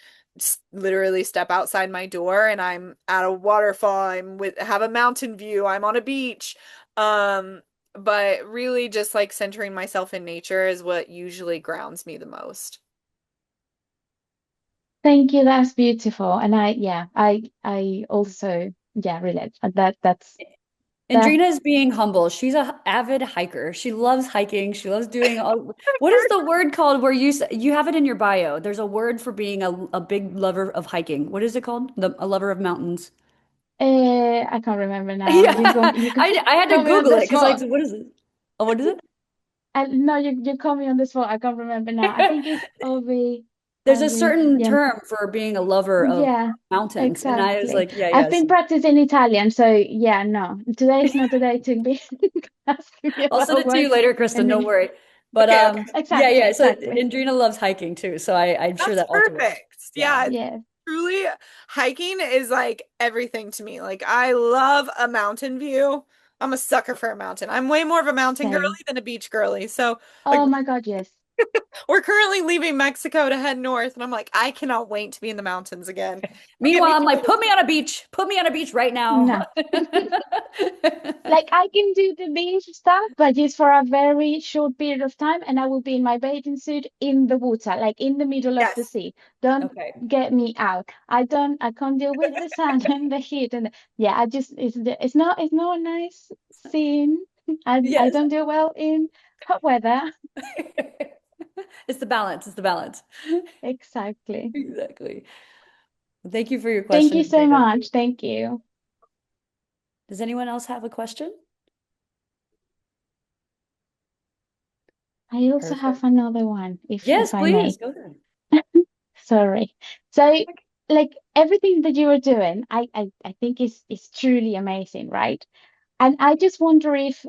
literally step outside my door and I'm at a waterfall, have a mountain view, I'm on a beach. Um, but really just like centering myself in nature is what usually grounds me the most. Thank you. That's beautiful. And I also, yeah, relate. That Andrina is being humble. She's a avid hiker. She loves hiking. She loves doing all. What is the word called where you have it in your bio? There's a word for being a big lover of hiking. What is it called? A lover of mountains. I can't remember now. Yeah, You I had to call me on Google the it because like spot. what is it? Oh, what is it? No, you call me on the spot. I can't remember now. I think it's There's a certain yeah, term for being a lover of yeah, mountains, and I was exactly. like, yeah, I've yes. been practicing Italian, so yeah, no. Today is not the day to be asking me I'll send about it to you words. later, Kristen. And Don't then, worry. But Okay, okay. yeah, exactly, yeah. So exactly. Andrina loves hiking too, so I'm sure That's that also works. perfect. Yeah. Yeah, Yeah, truly hiking is like everything to me. Like I love a mountain view. I'm a sucker for a mountain. I'm way more of a mountain girly same. than a beach girly. So like Oh my God, yes, we're currently leaving Mexico to head north and I'm like, I cannot wait to be in the mountains again. Get Meanwhile, me I'm through like, this. put me on a beach. Put me on a beach right now. no. Like I can do the beach stuff, but it's for a very short period of time, and I will be in my bathing suit in the water, like in the middle of the Yes. sea. Don't Okay. get me out. I can't deal with the sun and the heat, and yeah, it's not a nice scene. I Yes. don't do well in hot weather. It's the balance. It's the balance. Exactly. Exactly. Thank you for your Thank question, you so Andrea. much. Thank you. Does anyone else have a question? I also have Perfect. another one, Yes, if I please. may. Go ahead. Sorry. So, like everything that you are doing, I think is truly amazing, right? And I just wonder if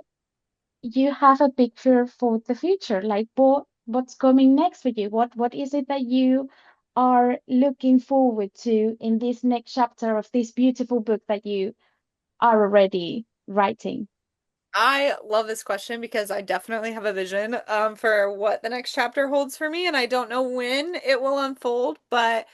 you have a picture for the future, like what's coming next for you? What is it that you are looking forward to in this next chapter of this beautiful book that you are already writing? I love this question because I definitely have a vision for what the next chapter holds for me, and I don't know when it will unfold, but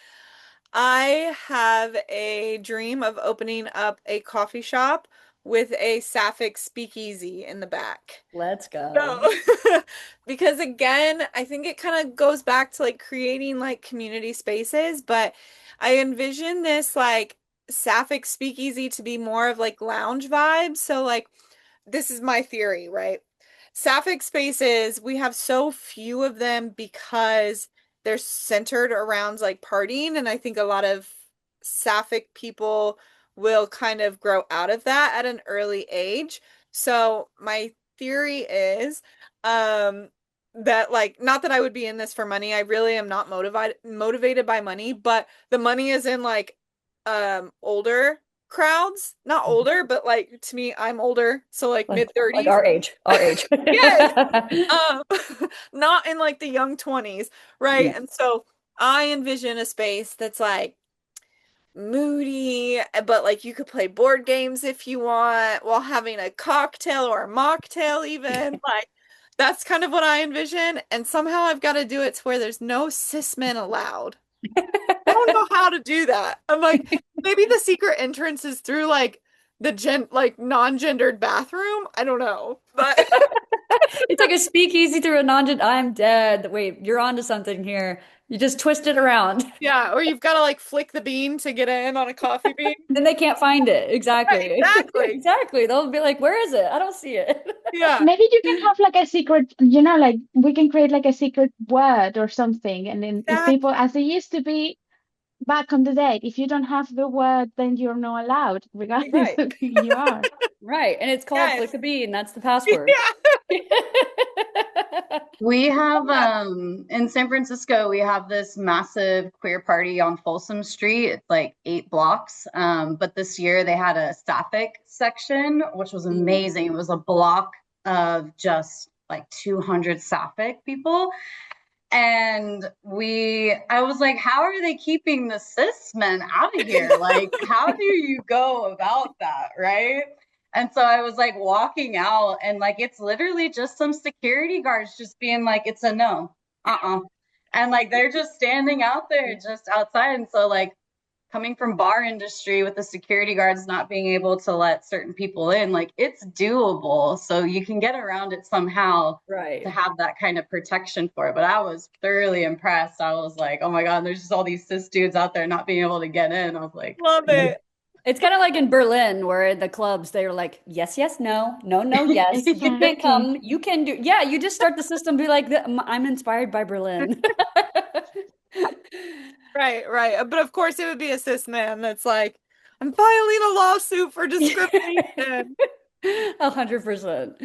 I have a dream of opening up a coffee shop with a sapphic speakeasy in the back. Let's So, go. because again, I think it kind of goes back to like creating like community spaces, but I envision this like sapphic speakeasy to be more of like lounge vibes. So like this is my theory, right? Sapphic spaces, we have so few of them because they're centered around like partying, and I think a lot of sapphic people will kind of grow out of that at an early age. So my theory is that like not that I would be in this for money. I really am not motivated by money, but the money is in like older crowds, not older, but like to me, I'm older, so like mid Like 30s. our age, our age. Yes. Um, not in like the young 20s, right? Yeah. And so I envision a space that's like moody, but like you could play board games if you want while having a cocktail or a mocktail even. Like that's kind of what I envision. And somehow I've got to do it to where there's no cis men allowed. I don't know how to do that. I'm like, maybe the secret entrance is through like the like non-gendered bathroom. I don't know. But It's like a speakeasy through a non I'm dead. Wait, you're onto something here. You just twist it around. yeah, or you've got to like flick the bean to get in on a coffee bean. Then they can't find it. Right, Exactly. exactly. Exactly. They'll be like, where is it? I don't see it. Yeah, Maybe you can have like a secret, like we can create like a secret word or something. And then if that people, as it used to be back on the day, if you don't have the word, then you're not allowed, regardless Right. of who you are. Right. And it's called yes. Flick the Bean. That's the password. Yeah. We have Yeah. in San Francisco, we have this massive queer party on Folsom Street. It's like 8 blocks. But this year they had a sapphic section, which was amazing. It was a block of just like 200 sapphic people. And I was like, how are they keeping the cis men out of here? Like, how do you go about that, right? And so I was like walking out, and like it's literally just some security guards just being like, it's a no, and like they're just standing out there just outside. And so like coming from bar industry with the security guards not being able to let certain people in, like it's doable. So you can get around it somehow to Right. have that kind of protection for it. But I was thoroughly impressed. I was like, oh my God, there's just all these cis dudes out there not being able to get in. I was like, Love it. It's kind of like in Berlin where the clubs, they're like, yes, yes, no, no, no, yes. You can't Exactly. come. You can do. Yeah, you just start the system, be like, I'm inspired by Berlin. Right, right. But of course, it would be a cis man that's like, I'm filing a lawsuit for discrimination. 100%.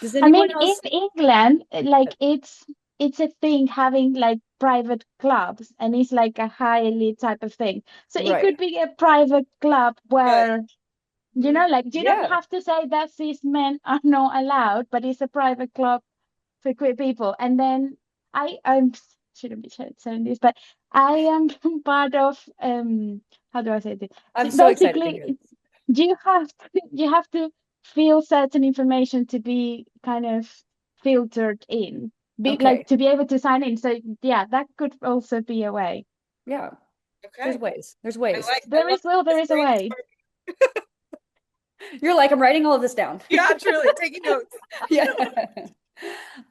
Does I anyone mean, in else? England, like it's a thing having like private clubs, and it's like a highly type of thing. So it Right. could be a private club Good. where, Mhm. like you don't Yeah. have to say that cis men are not allowed, but it's a private club for queer people. And then I shouldn't be saying this, but I am part of how do I say this? I'm So so excited to basically, hear this. you have to feel certain information to be kind of filtered in, be like Okay. to be able to sign in. So yeah, that could also be a way. Yeah. There's Okay. ways. There's I ways. like, I There love is will, there this is a way. brainstorm. You're like, I'm writing all of this down. Yeah, truly, taking notes. Yeah.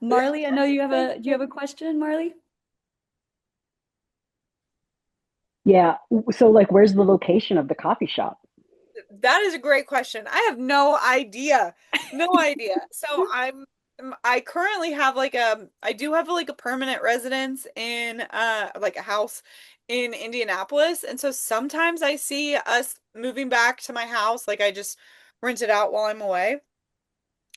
Marley, I know do you have a question, Marley? Yeah. So, like, where's the location of the coffee shop? That is a great question. I have no idea. No idea. So I currently have like I do have like a permanent residence in like a house in Indianapolis. And so sometimes I see us moving back to my house. Like I just rent it out while I'm away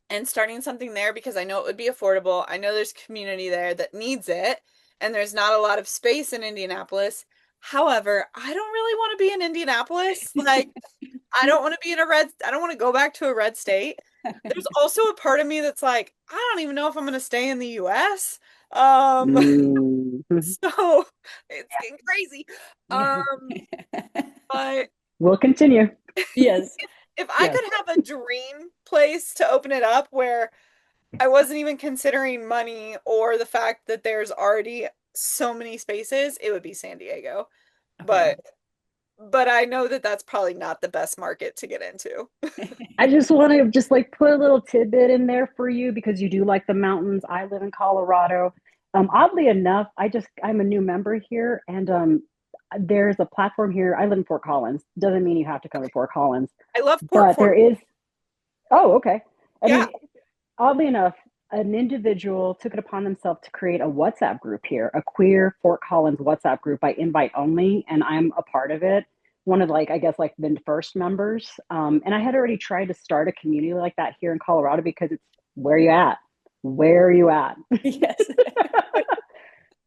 and starting something there because I know it would be affordable. I know there's community there that needs it, and there's not a lot of space in Indianapolis. However, I don't really want to be in Indianapolis. Like I don't want to be in I don't want to go back to a red state. There's also a part of me that's like, I don't even know if I'm going to stay in the US. Um, Mhm. so it's getting crazy. Um, but We'll continue. Yes. if I Yes. could have a dream place to open it up where I wasn't even considering money or the fact that there's already so many spaces, it would be San Diego. Okay. But I know that that's probably not the best market to get into. I just want to just like put a little tidbit in there for you because you do like the mountains. I live in Colorado. Oddly enough, I'm a new member here, and there's a platform here. I live in Fort Collins. Doesn't mean you have to come to Fort Collins, I love Port but Fort. there is. Oh, okay. I Yeah. mean, oddly enough, an individual took it upon themselves to create a WhatsApp group here, a queer Fort Collins WhatsApp group by invite only, and I'm a part of it. One of like, I guess like the first members. And I had already tried to start a community like that here in Colorado because it's where you at? Where are you at? Yes.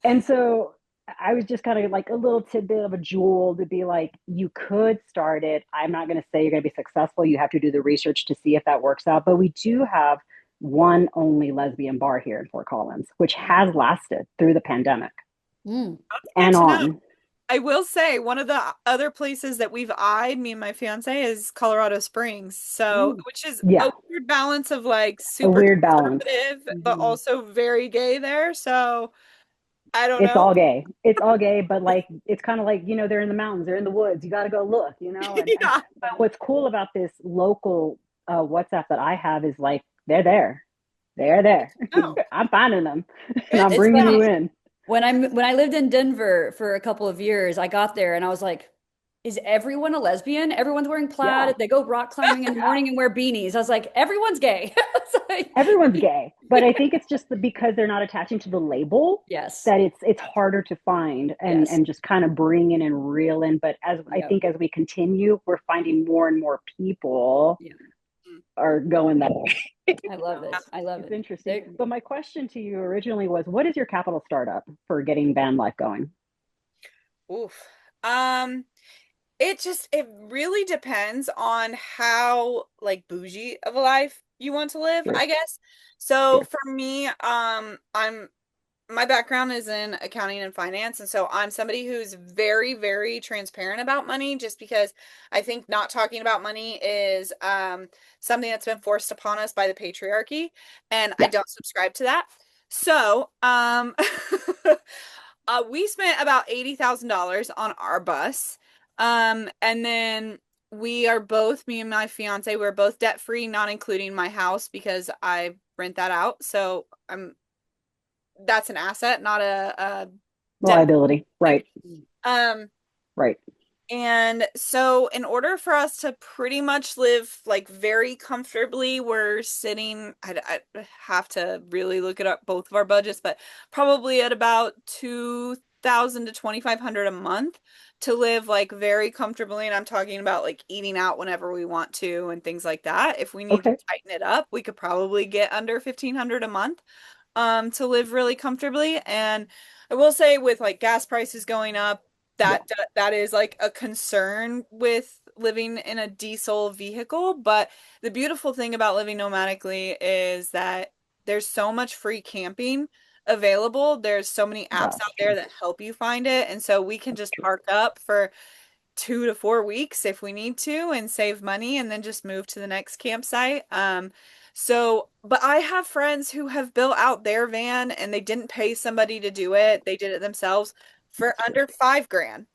And so I was just kind of like a little tidbit of a jewel to be like, you could start it. I'm not going to say you're going to be successful. You have to do the research to see if that works out. But we do have one only lesbian bar here in Fort Collins, which has lasted through the pandemic Mm. Good and to know. on. I will say one of the other places that we've eyed, me and my fiance, is Colorado Springs. So, Ooh. which is a Yeah, weird balance of like a super weird balance. conservative, but Mhm. also very gay there. So, I don't It's know. all gay. It's all gay, but like it's kind of like, they're in the mountains, they're in the woods. You got to go look, and Yeah. but what's cool about this local WhatsApp that I have is like they're there. They're there. Oh, I'm finding them and good I'm to It's bringing know. you funny. in. When I lived in Denver for a couple of years, I got there and I was like, is everyone a lesbian? Everyone's wearing Yeah. plaid. They go rock climbing in the Yeah. morning and wear beanies. I was like, everyone's gay. It's like, Everyone's gay, but I think it's just because they're not attaching to the label yes, that it's harder to find yes, and just kind of bring in and reel in. But as I yeah, think as we continue, we're finding more and more people yeah. are going that way. I love Yeah. it. I love It's it. interesting. They, But my question to you originally was, what is your capital startup for getting van life going? Oof. Um, it really depends on how like bougie of a life you want to live, Sure, I guess. So sure. for me, I'm my background is in accounting and finance, and so I'm somebody who's very, very transparent about money just because I think not talking about money is something that's been forced upon us by the patriarchy, and I Yeah. don't subscribe to that. So, we spent about $80,000 on our bus. And then we are both, me and my fiance, we're both debt free, not including my house because I rent that out. So that's an asset, not a debt Liability. thing. Right. Um, Right. and so in order for us to pretty much live like very comfortably, we're sitting, I have to really look it up both of our budgets, but probably at about 2,000 to 2,500 a month to live like very comfortably. And I'm talking about like eating out whenever we want to and things like that. If we need to Okay. tighten it up, we could probably get under 1,500 a month to live really comfortably. And I will say with like gas prices going up, Yeah. that is like a concern with living in a diesel vehicle. But the beautiful thing about living nomadically is that there's so much free camping available. There's so many apps That's out there true. that help you find it. And so we can That's just true. park up for 2 to 4 weeks if we need to and save money and then just move to the next campsite. So, but I have friends who have built out their van and they didn't pay somebody to do it. They did it themselves for That's true. under 5 grand,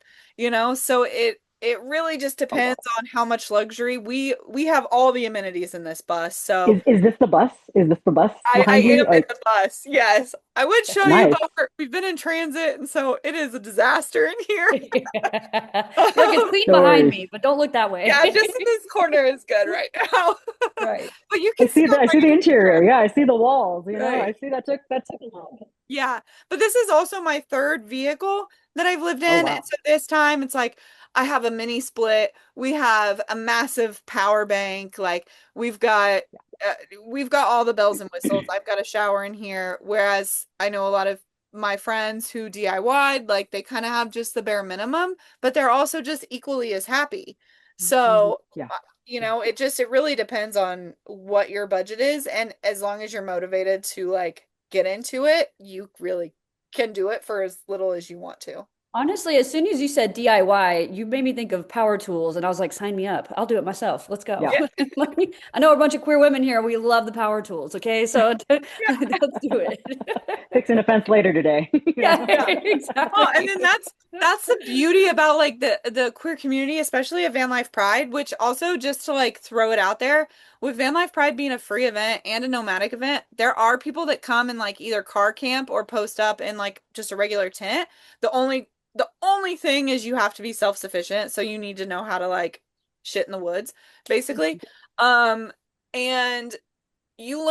so it really just Oh, wow. depends on how much luxury we have all the amenities in this bus. So Is this the bus? Is this the bus I behind you? am in the bus. Yes. I would show you, Nice. but we've been in transit and so it is a disaster in here. yeah. You're like, it's clean No behind worries. me, but don't look that way. Yeah, just in this corner is good right now. Right, But you I can see see a the I see the great interior. picture. Yeah, I see the walls. Right. I see that took a lot. Yeah. But this is also my third vehicle that I've lived Oh in. And wow. so this time it's like I have a mini split. We have a massive power bank. Like we've got uh, we've got all the bells and whistles. I've got a shower in here. Whereas I know a lot of my friends who DIY'd, like they kind of have just the bare minimum, but they're also just equally as happy. Hmm. So Yeah. Yeah. it really depends on what your budget is, and as long as you're motivated to like get into it, you really can do it for as little as you want to. honestly, as soon as you said DIY, you made me think of power tools, and I was like, sign me up. I'll do it myself. Let's go. Yeah. Yeah. I know a bunch of queer women here. We love the power tools. Okay, so Yeah. let's do it. Fixing a fence later today. Yeah, Yeah. Well, and exactly. then that's the beauty about like the queer community, especially at Van Life Pride, which also just to like throw it out there, with Van Life Pride being a free event and a nomadic event, there are people that come and like either car camp or post up in like just a regular tent. The only thing is you have to be self-sufficient, so you need to know how to like shit in the woods, basically. Um, and you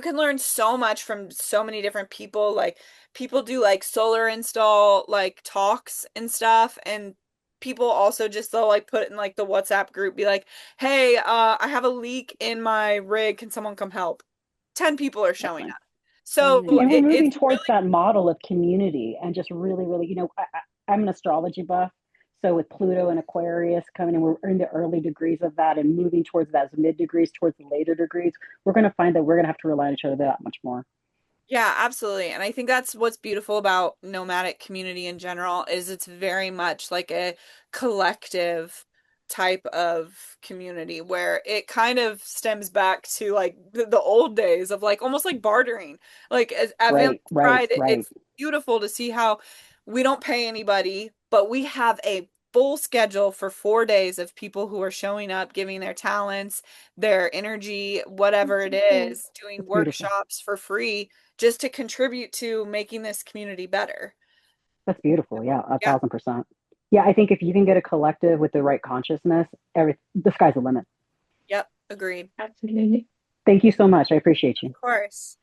can learn so much from so many different people. Like people do like solar install like talks and stuff, and people also just they'll like put in like the WhatsApp group, be like, hey, I have a leak in my rig, can someone come help? 10 people are That's showing nice. up. So And we're moving it's towards really, that model of community and just really, really, I'm an astrology buff. So with Pluto and Aquarius coming in, we're in the early degrees of that and moving towards those mid degrees, towards the later degrees. We're going to find that we're going to have to rely on each other that much more. yeah, absolutely. And I think that's what's beautiful about nomadic community in general is it's very much like a collective type of community where it kind of stems back to like the old days of like almost like bartering. Like at Family Right, right, Pride, right. it's beautiful to see how we don't pay anybody, but we have a full schedule for 4 days of people who are showing up, giving their talents, their energy, whatever it is, doing It's beautiful. workshops for free just to contribute to making this community better. That's beautiful. Yeah, a Yeah. 1000%. Yeah, I think if you can get a collective with the right consciousness, the sky's the limit. Yep. Agreed. Absolutely. Thank you so much. I appreciate Of you. course.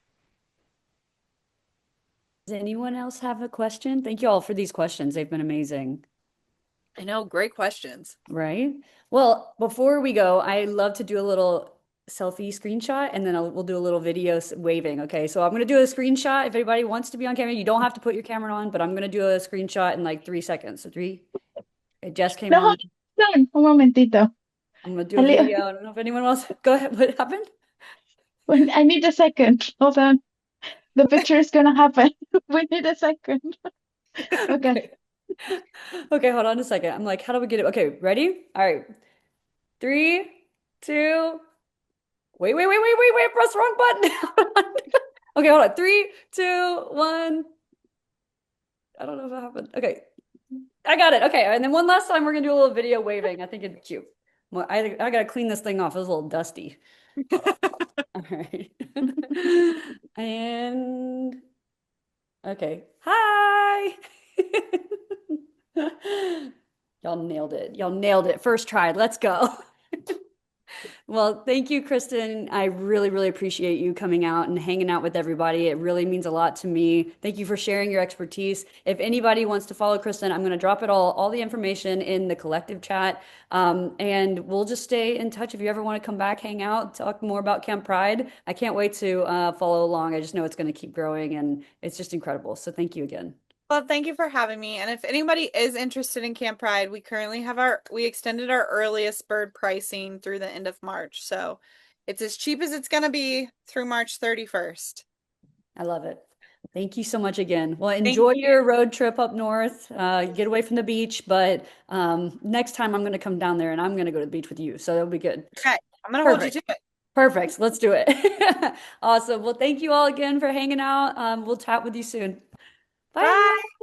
Does anyone else have a question? Thank you all for these questions. They've been amazing. I know. Great questions. Right? Well, before we go, I love to do a little selfie screenshot and then we'll do a little video waving. Okay, so I'm going to do a screenshot. If anybody wants to be on camera, you don't have to put your camera on, but I'm going to do a screenshot in like 3 seconds. So three, it just came No, on. hold on, un momentito. I'm going to do A a little, video. I don't know if anyone else, go ahead. What happened? I need a second. Hold on. The picture is gonna happen. We need a second. Okay. Okay. Okay, hold on a second. I'm like, how do we get it? Okay, ready? All right. Three, two, wait, press the wrong button. Okay, hold on. Three, two, one. I don't know if that happened. Okay, I got it. Okay, and then one last time we're gonna do a little video waving. I think it's cute. Well, I gotta clean this thing off. It was a little dusty. All right. And okay. Hi. Y'all nailed it. Y'all nailed it. First try. Let's go. Well, thank you, Kristin. I really, really appreciate you coming out and hanging out with everybody. It really means a lot to me. Thank you for sharing your expertise. If anybody wants to follow Kristin, I'm going to drop it all the information in the collective chat. And we'll just stay in touch. If you ever want to come back, hang out, talk more about Camp Pride, I can't wait to follow along. I just know it's going to keep growing and it's just incredible. So thank you again. Well, thank you for having me. And if anybody is interested in Camp Pride, we currently have we extended our earliest bird pricing through the end of March. So it's as cheap as it's going to be through March 31st. I love it. Thank you so much again. Well, Thank enjoy you. your road trip up north. Get away from the beach, but next time I'm going to come down there and I'm going to go to the beach with you. So that'll be good. Okay. I'm going to hold you Perfect. to it. Perfect. Let's do it. Awesome. Well, thank you all again for hanging out. We'll chat with you soon. Bye. Bye.